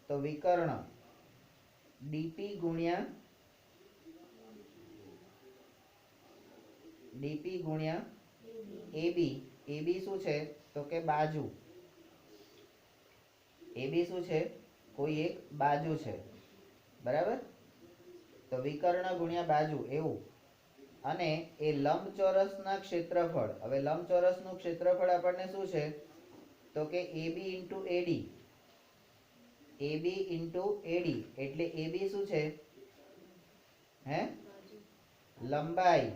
તો વિકર્ણ. ડીપી ગુણ્યા AB. AB શું છે? તો કે બાજુ. AB શું છે? કોઈ એક બાજુ છે. બરાબર. તો વિકર્ણ ગુણ્યા બાજુ એવું. અને એ લંબચોરસના ક્ષેત્રફળ. હવે લંબચોરસનું ક્ષેત્રફળ આપણને શું છે? તો કે AB * AD. AB * AD એટલે AB શું છે? હે? લંબાઈ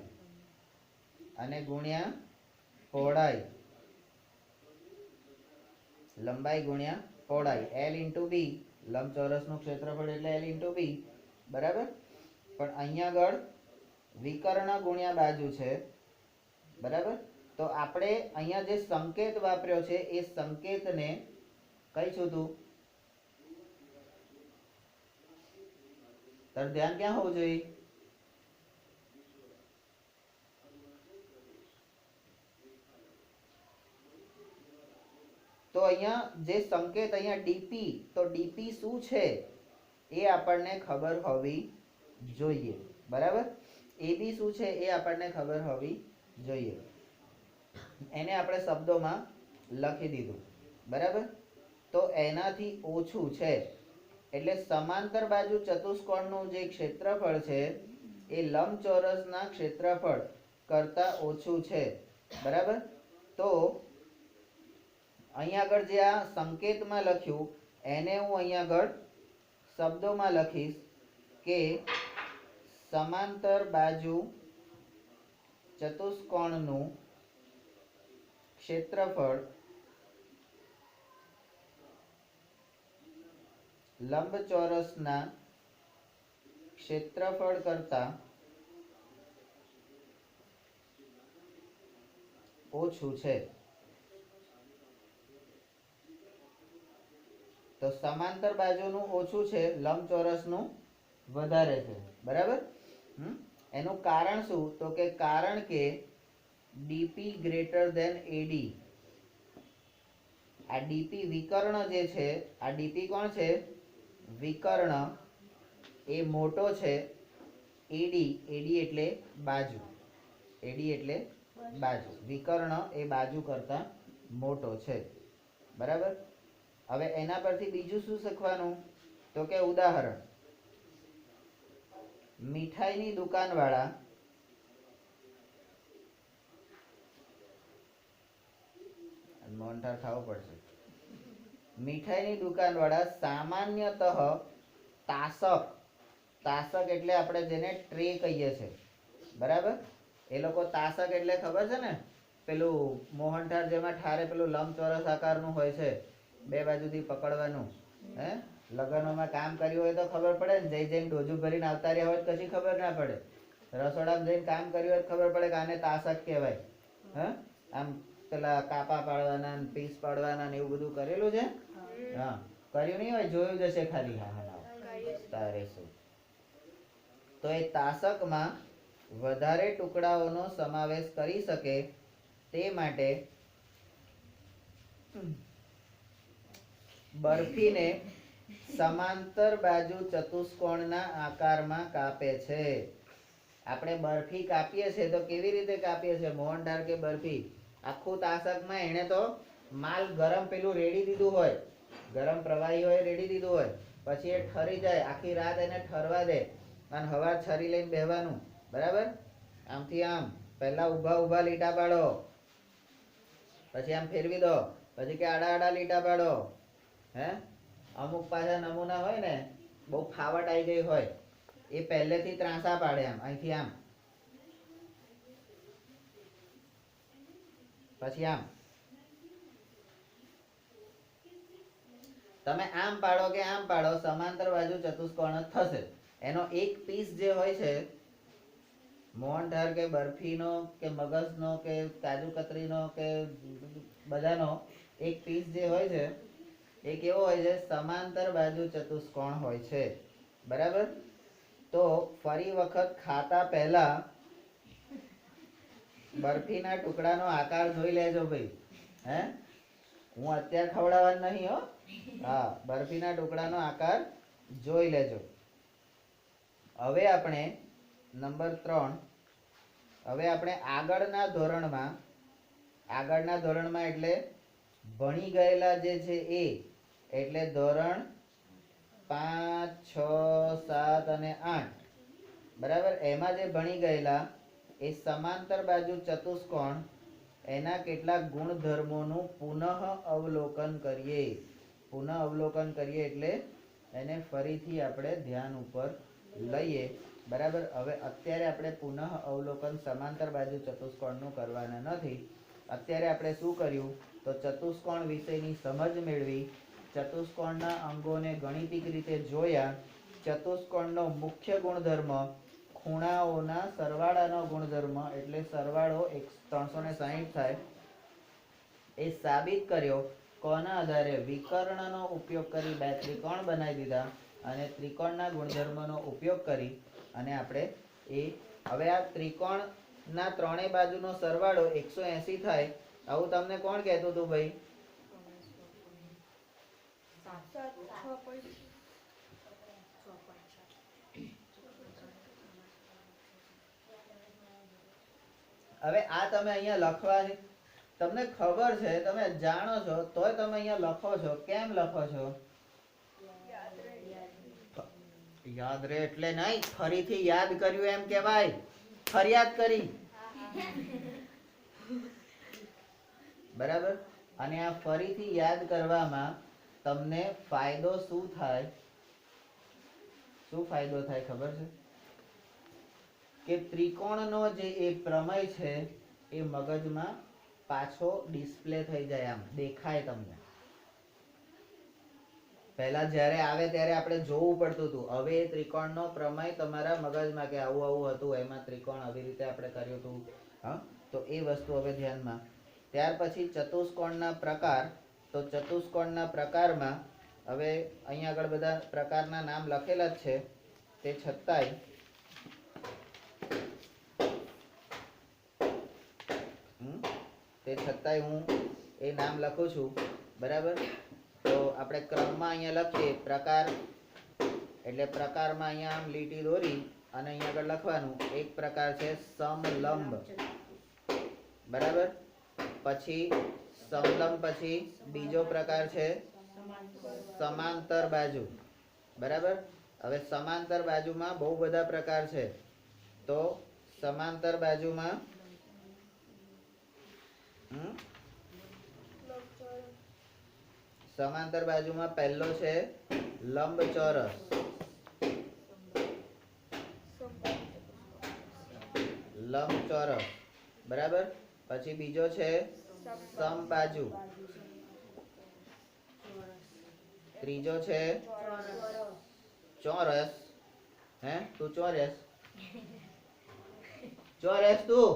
અને ગુણ્યા પહોળાઈ. લંબાઈ ગુણ્યા પહોળાઈ. L * B. લંબચોરસનું ક્ષેત્રફળ એટલે L * B. બરાબર. પણ અહીંયા આગળ વિકર્ણ ગુણ્યા બાજુ છે. બરાબર. તો આપણે અહીંયા જે સંકેત વાપર્યો છે એ સંકેતને કઈ શોધું? તાર ધ્યાન ક્યાં હોવું જોઈએ? તો અહીંયા જે સંકેત અહીંયા ડીપી, તો ડીપી શું છે એ આપણને ખબર હોવી જોઈએ. બરાબર. એબી શું છે એ આપણને ખબર હોવી જોઈએ. એને આપણે શબ્દોમાં લખી દીધું. બરાબર. તો એનાથી ઓછું છે. એટલે સમાંતર બાજુ ચતુષ્કોણનું જે ક્ષેત્રફળ છે એ લંબચોરસના ક્ષેત્રફળ કરતા ઓછું છે. બરાબર. તો અહીંયા આગળ જે આ સંકેતમાં લખ્યું એને હું અહીંયા આગળ શબ્દોમાં લખીશ કે સમાંતર બાજુ ચતુષ્કોણનું ક્ષેત્રફળ લંબચોરસના ક્ષેત્રફળ કરતા ઓછું છે. તો સમાંતર બાજુનું ઓછું છે, લંબચોરસનું વધારે છે. બરાબર. એનું કારણ શું? તો કે કારણ કે ડીપી ગ્રેટર ધેન એડી. આ ડીપી વિકર્ણ જે છે, આ ડીપી કોણ છે? વિકર્ણ એ મોટો છે. એડી, એડી એટલે બાજુ, એડી એટલે બાજુ. વિકર્ણ એ બાજુ કરતા મોટો છે. બરાબર. હવે એના પરથી બીજું શું શીખવાનું? તો કે ઉદાહરણ, મીઠાઈની દુકાનવાળા મોહનથાળ ખાવો પડશે. મીઠાઈની દુકાનવાળા સામાન્યતઃ તાસક, તાસક એટલે આપણે જેને ટ્રે કહીએ છીએ. બરાબર. એ લોકો તાસક એટલે ખબર છે ને, પેલું મોહનથાળ જેમાં ઠારે પેલું લંબચોરસ આકારનું હોય છે, બે બાજુથી પકડવાનું. હે, લગ્નોમાં કામ કર્યું હોય તો ખબર પડે ને, જઈ જઈને ડોજું ભરીને આવતા રહ્યા હોય તો કશી ખબર ના પડે. રસોડામાં જઈને કામ કર્યું હોય તો ખબર પડે કે આને તાસક કહેવાય. હા, આમ પેલા કાપા પાડવાના, પીસ પાડવાના ને એવું બધું કરેલું છે. હા, કર્યું નહીં હોય, જોયું જશે ખાલી. હા હા, તારે શું. તો એ તાસકમાં વધારે ટુકડાઓનો સમાવેશ કરી શકે તે માટે બરફીને સમાંતર બાજુ ચતુષ્કોણના આકારમાં કાપે છે. આપણે બરફી કાપીએ છીએ તો કેવી રીતે કાપીએ છીએ? મોહનથાળ કે બરફી આખું તાસકમાં એને તો માલ ગરમ પેલું રેડી દીધું હોય, ગરમ પ્રવાહી હોય રેડી દીધું હોય, પછી એ ઠરી જાય, આખી રાત એને ઠરવા દે અને હવાર છરી લઈને બેહવાનું. બરાબર. આમથી આમ પહેલા ઊભા ઊભા લીટા પાડો, પછી આમ ફેરવી દો, પછી કે આડા આડા લીટા પાડો. હે, અમુક પાછા નમૂના હોય ને, બહુ ફાવટ આવી ગઈ હોય, એ પહેલેથી ત્રાંસા પાડે, આમ અહીંથી આમ, પછી આમ. તમે આમ પાડો કે આમ પાડો, સમાંતર બાજુ ચતુષ્કોણ જ થશે. એનો એક પીસ જે હોય છે, મોહનથાળ કે બરફીનો કે મગજનો કે કાજુ કતરીનો કે બધાનો એક પીસ જે હોય છે એ કેવો હોય છે? સમાંતર બાજુ ચતુષ્કોણ હોય છે. બરાબર. તો ફરી વખત ખાતા પહેલા બરફીના ટુકડાનો આકાર જોઈ લેજો ભાઈ. હે, હું અત્યારે ખવડાવવાનું નહીં હો. હા, બરફીના ટુકડાનો આકાર જોઈ લેજો. હવે આપણે નંબર 3, હવે આપણે આગળના ધોરણમાં એટલે ભણી ગયેલા જે છે એ, એટલે ધોરણ 5, 6, 7 અને 8. બરાબર. એમાં જે ભણી ગયેલા એ સમાંતર બાજુ ચતુષ્કોણ, એના કેટલાક ગુણધર્મોનું પુનઃ અવલોકન કરીએ. પુનઃ અવલોકન કરીએ એટલે એને ફરીથી આપણે ધ્યાન ઉપર લઈએ. બરાબર. હવે અત્યારે આપણે પુનઃ અવલોકન સમાંતર બાજુ ચતુષ્કોણનું કરવાના નથી. અત્યારે આપણે શું કર્યું? તો ચતુષ્કોણ વિશેની સમજ મેળવી, ચતુષ્કોણના અંગોને ગાણિતિક રીતે જોયા, ચતુષ્કોણનો મુખ્ય ગુણધર્મ ખૂણાઓના સરવાળાનો ગુણધર્મ, એટલે સરવાળો 360 થાય, એ સાબિત કર્યો. કોના આધારે? વિકર્ણનો ઉપયોગ કરી બે ત્રિકોણ બનાવી દીધા અને ત્રિકોણના ગુણધર્મનો ઉપયોગ કરી અને આપણે એ, હવે આ ત્રિકોણના ત્રણેય બાજુનો સરવાળો 180 થાય. આવું તમને કોણ કહેતું હતું ભાઈ? હવે આ તમે અહીંયા લખવા તમને ખબર છે, તમે જાણો છો, તોય તમે અહીંયા લખો છો. કેમ લખો છો? યાદ રહે એટલે નહીં, ફરીથી યાદ કર્યું એમ કહેવાય. ફરિયાદ કરી. બરાબર. અને આ ફરીથી યાદ કરવામાં તમને ફાયદો શું થાય? શું ફાયદો થાય ખબર છે? કે ત્રિકોણનો જે એ પ્રમેય છે એ મગજમાં પાછો ડિસ્પ્લે થઈ જાય, આમ દેખાય તમને. પહેલા જ્યારે આવે ત્યારે આપણે જોવું પડતું હતું. હવે એ ત્રિકોણનો પ્રમેય તમારા મગજમાં કે આવું આવું હતું, એમાં ત્રિકોણ આવી રીતે આપણે કર્યું હતું. હા, તો એ વસ્તુ હવે ધ્યાનમાં. ત્યાર પછી ચતુષ્કોણના પ્રકાર. તો ચતુષ્કોણના પ્રકારમાં હવે અહીંયા આગળ બધા પ્રકારના નામ લખેલા જ છે, તે છતાંય હું એ નામ લખું છું. બરાબર. તો આપણે ક્રમમાં અહીંયા લખીએ પ્રકાર, એટલે પ્રકારમાં અહીંયા આમ લીટી દોરી અને અહીંયા આગળ લખવાનું. એક પ્રકાર છે સમલંબ. બરાબર. પછી સમલંબ પછી બીજો પ્રકાર છે સમાંતર બાજુ. બરાબર. હવે સમાંતર બાજુમાં બહુ બધા પ્રકાર છે. તો સમાંતર બાજુમાં પહેલો છે લંબચોરસ. લંબચોરસ. બરાબર. પછી બીજો છે સમબાજુ. ત્રીજો છે ચોરસ. હે તું ચોરસ? ચોરસ તું?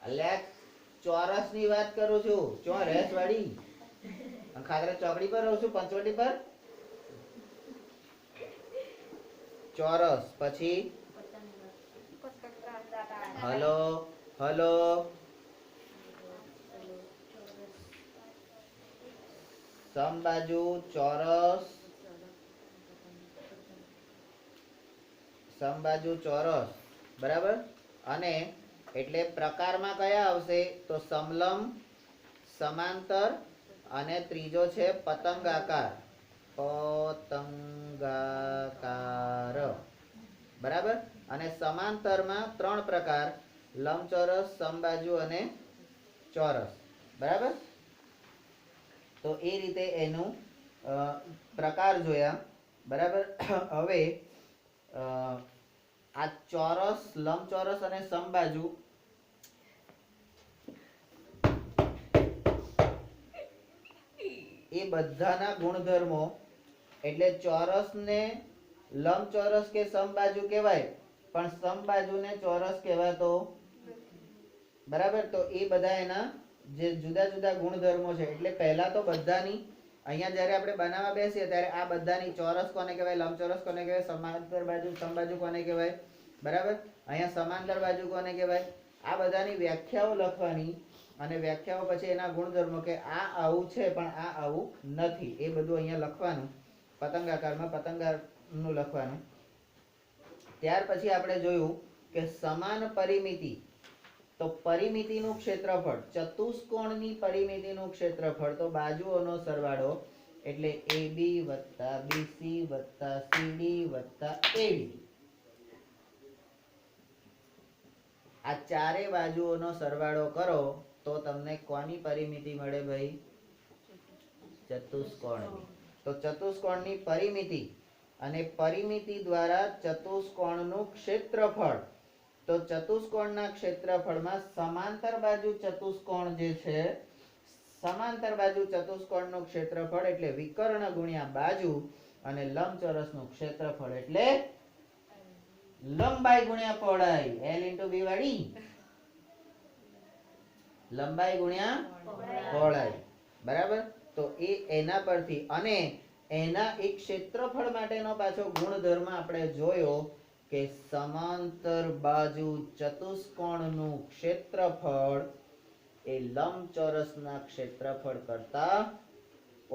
અલ્યા ચોરસ ની વાત કરું છું, ચોરસ વાળી. ખાતરા ચોકડી પર રહું છું, પંચવટી પર. ચોરસ. પછી હલો હલો સમબાજુ ચોરસ. સમબાજુ ચોરસ. બરાબર. અને એટલે પ્રકારમાં કયા આવશે? તો સમલંબ, સમાંતર અને ત્રીજો છે પતંગાકાર. પતંગાકાર. બરાબર. અને સમાંતરમાં 3 પ્રકાર: લંબચોરસ, સમબાજુ અને ચોરસ. બરાબર. તો એ રીતે એનું પ્રકાર જોયા. બરાબર. હવે આ ચોરસ, લંબચોરસ અને સમબાજુ એ બધાના ગુણધર્મો, એટલે ચોરસ ને લંબચોરસ કે સમબાજુ કહેવાય, પણ સમબાજુને ચોરસ કહેવાતો. બરાબર. તો એ બધા એના જે જુદા જુદા ગુણધર્મો છે. એટલે પહેલા તો બધાની અહીંયા જ્યારે આપણે બનાવવા બેસીએ ત્યારે આ બધાની ચોરસ કોને કહેવાય, લંબચોરસ કોને કહેવાય, સમાંતર બાજુ સમબાજુ કોને કહેવાય. બરાબર. અહીંયા સમાંતર બાજુ કોને કહેવાય, આ બધાની વ્યાખ્યાઓ લખવાની. અને વ્યાખ્યાઓ પછી એના ગુણધર્મો, કે આ આવું છે પણ આ આવું નથી, એ બધું અહીંયા લખવાનું. પતંગાકારમાં પતંગાનું લખવાનું. ત્યાર પછી આપણે જોયું કે સમાન પરિમિતિ. તો પરિમિતિનું ક્ષેત્રફળ, ચતુષ્કોણની પરિમિતિનું ક્ષેત્રફળ, તો બાજુઓનો સરવાળો, એટલે AB વત્તા BC વત્તા CD વત્તા AD. આ ચારે બાજુઓનો સરવાળો કરો તો તમને કોની પરિમિતિ મળે ભાઈ? ચતુષ્કોણની. તો ચતુષ્કોણની પરિમિતિ અને પરિમિતિ દ્વારા ચતુષ્કોણનું ક્ષેત્રફળ. તો ચતુષ્કોણના ક્ષેત્રફળમાં સમાંતર બાજુ ચતુષ્કોણ જે છે, સમાંતર બાજુ ચતુષ્કોણનું ક્ષેત્રફળ એટલે વિકર્ણ ગુણ્યા બાજુ, અને લંબચોરસનું ક્ષેત્રફળ એટલે લંબાઈ ગુણ્યા પહોળાઈ. L * B વાળી લંબાઈ ગુણ્યા પહોળાઈ. બરાબર. તો એ એના પરથી, અને એના એક ક્ષેત્રફળ માટેનો પાછો ગુણધર્મ આપણે જોયો કે સમાંતર બાજુ ચતુષ્કોણનું ક્ષેત્રફળ એ લંબચોરસના ક્ષેત્રફળ કરતા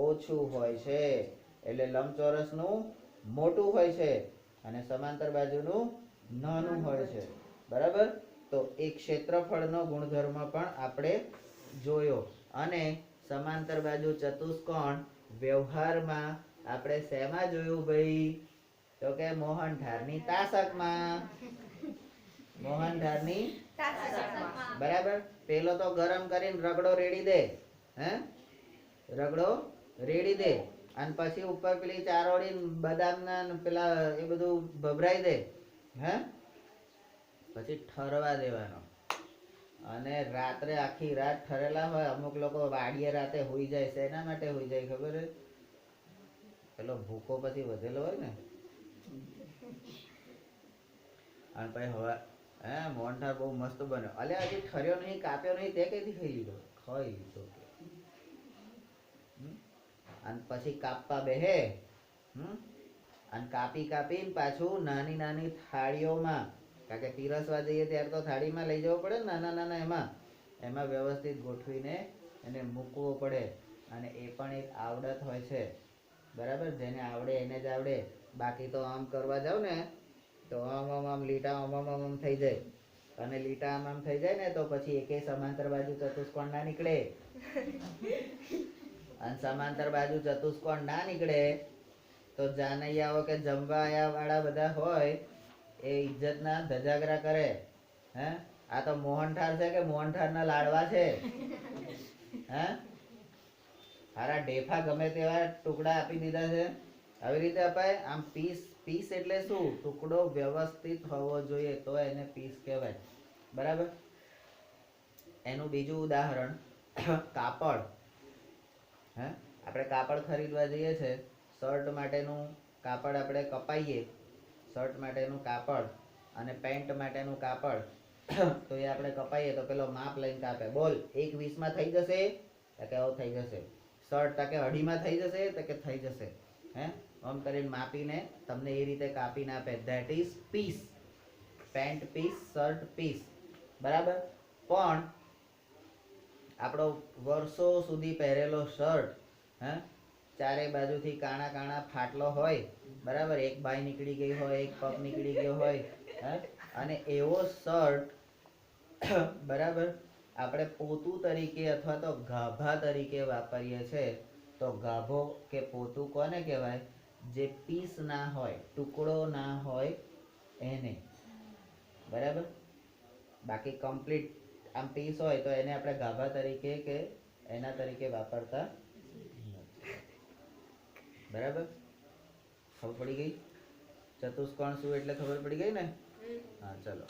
ઓછું હોય છે. એટલે લંબચોરસનું મોટું હોય છે અને સમાંતર બાજુનું નાનું હોય છે. બરાબર. તો એ ક્ષેત્રફળનો ગુણધર્મ પણ આપણે જોયો. અને સમાંતર બાજુ ચતુષ્કોણ વ્યવહારમાં આપણે શેમાં જોયું ભાઈ? તો કે મોહનથાળની તાસકમાં. મોહનથાળની બરાબર. પેલો તો ગરમ કરીને રગડો રેડી દે, હે રગડો રેડી દે અને પછી ઉપર પેલી ચારોળી બદામના પેલા એ બધું ભભરાઈ દે, હે પછી ઠરવા દેવાનો. અને રાત્રે આખી રાત ઠરેલા હોય. અમુક લોકો વાડીએ રાતે હોઈ જાય. શેના માટે હોઈ જાય ખબર હે? પેલો ભૂકો પછી વધેલો હોય ને, અને પછી હવે હે મોહનથાળ બહુ મસ્ત બન્યો. અલ્યા હજી ઠર્યો નહીં, કાપ્યો નહીં, તે કઈથી ખાઈ લીધો? ખાઈ લીધો. અને પછી કાપવા બેહે, અને કાપીને પાછું નાની નાની થાળીઓમાં, કારણ કે પીરસવા જઈએ ત્યારે તો થાળીમાં લઈ જવો પડે ને, નાના એમાં વ્યવસ્થિત ગોઠવીને એને મૂકવો પડે. અને એ પણ એક આવડત હોય છે, બરાબર. જેને આવડે એને જ આવડે. બાકી તો આમ કરવા જાવ ને તો આમ લીટા આમ થઈ જાય. અને લીટા આમ થઈ જાય ને તો પછી એકે સમાંતર બાજુ ચતુષ્કોણ ના નીકળે. અને સમાંતર બાજુ ચતુષ્કોણ ના નીકળે તો જાનૈયાઓ કે જમવા આયા વાળા બધા હોય એ ઇજ્જતના ધજાગરા કરે. હે આ તો મોહનથાળ છે કે મોહનથાળના લાડવા છે? હે હારા ઢેફા ગમે તેવા ટુકડા આપી દીધા છે. આવી રીતે અપાય? આમ પીસ એટલે શું? ટુકડો વ્યવસ્થિત હોવો જોઈએ તો એને પીસ કહેવાય, બરાબર. એનું બીજું ઉદાહરણ કાપડ. હે આપણે કાપડ ખરીદવા જઈએ છે, શર્ટ માટેનું કાપડ આપણે કપાઈએ, શર્ટ માટેનું કાપડ અને પેન્ટ માટેનું કાપડ, તો એ આપણે કપાઈએ તો પેલો માપ લઈને કાપે. બોલ 1:20 માં થઈ જશે? તો કે થઈ જશે. શર્ટ તો કે 2:30 માં થઈ જશે? તો કે થઈ જશે. હે આમ કરીને માપીને તમને એ રીતે કાપીને આપે. That is piece. Pant piece, shirt piece, બરાબર. પણ આપણો વર્ષો સુધી પહેરેલો શર્ટ, હે ચારે બાજુથી કાણા ફાટલો હોય, બરાબર. એક બાય નીકળી ગઈ હોય, એક પગ નીકળી ગયો હોય, હે અને એવો શર્ટ, બરાબર, આપણે પોતું તરીકે અથવા તો ગાભા તરીકે વાપરીએ છે. તો ગાભો કે પોતું કોને કહેવાય? જે પીસ ના હોય, ટુકડો ના હોય એને, બરાબર. બાકી કમ્પ્લીટ આમ પીસ હોય તો એને આપણે ગાભા તરીકે કે એના તરીકે વાપરતા, બરાબર. ખબર પડી ગઈ? ચતુષ્કોણ શું એટલે ખબર પડી ગઈ ને? હા, ચલો.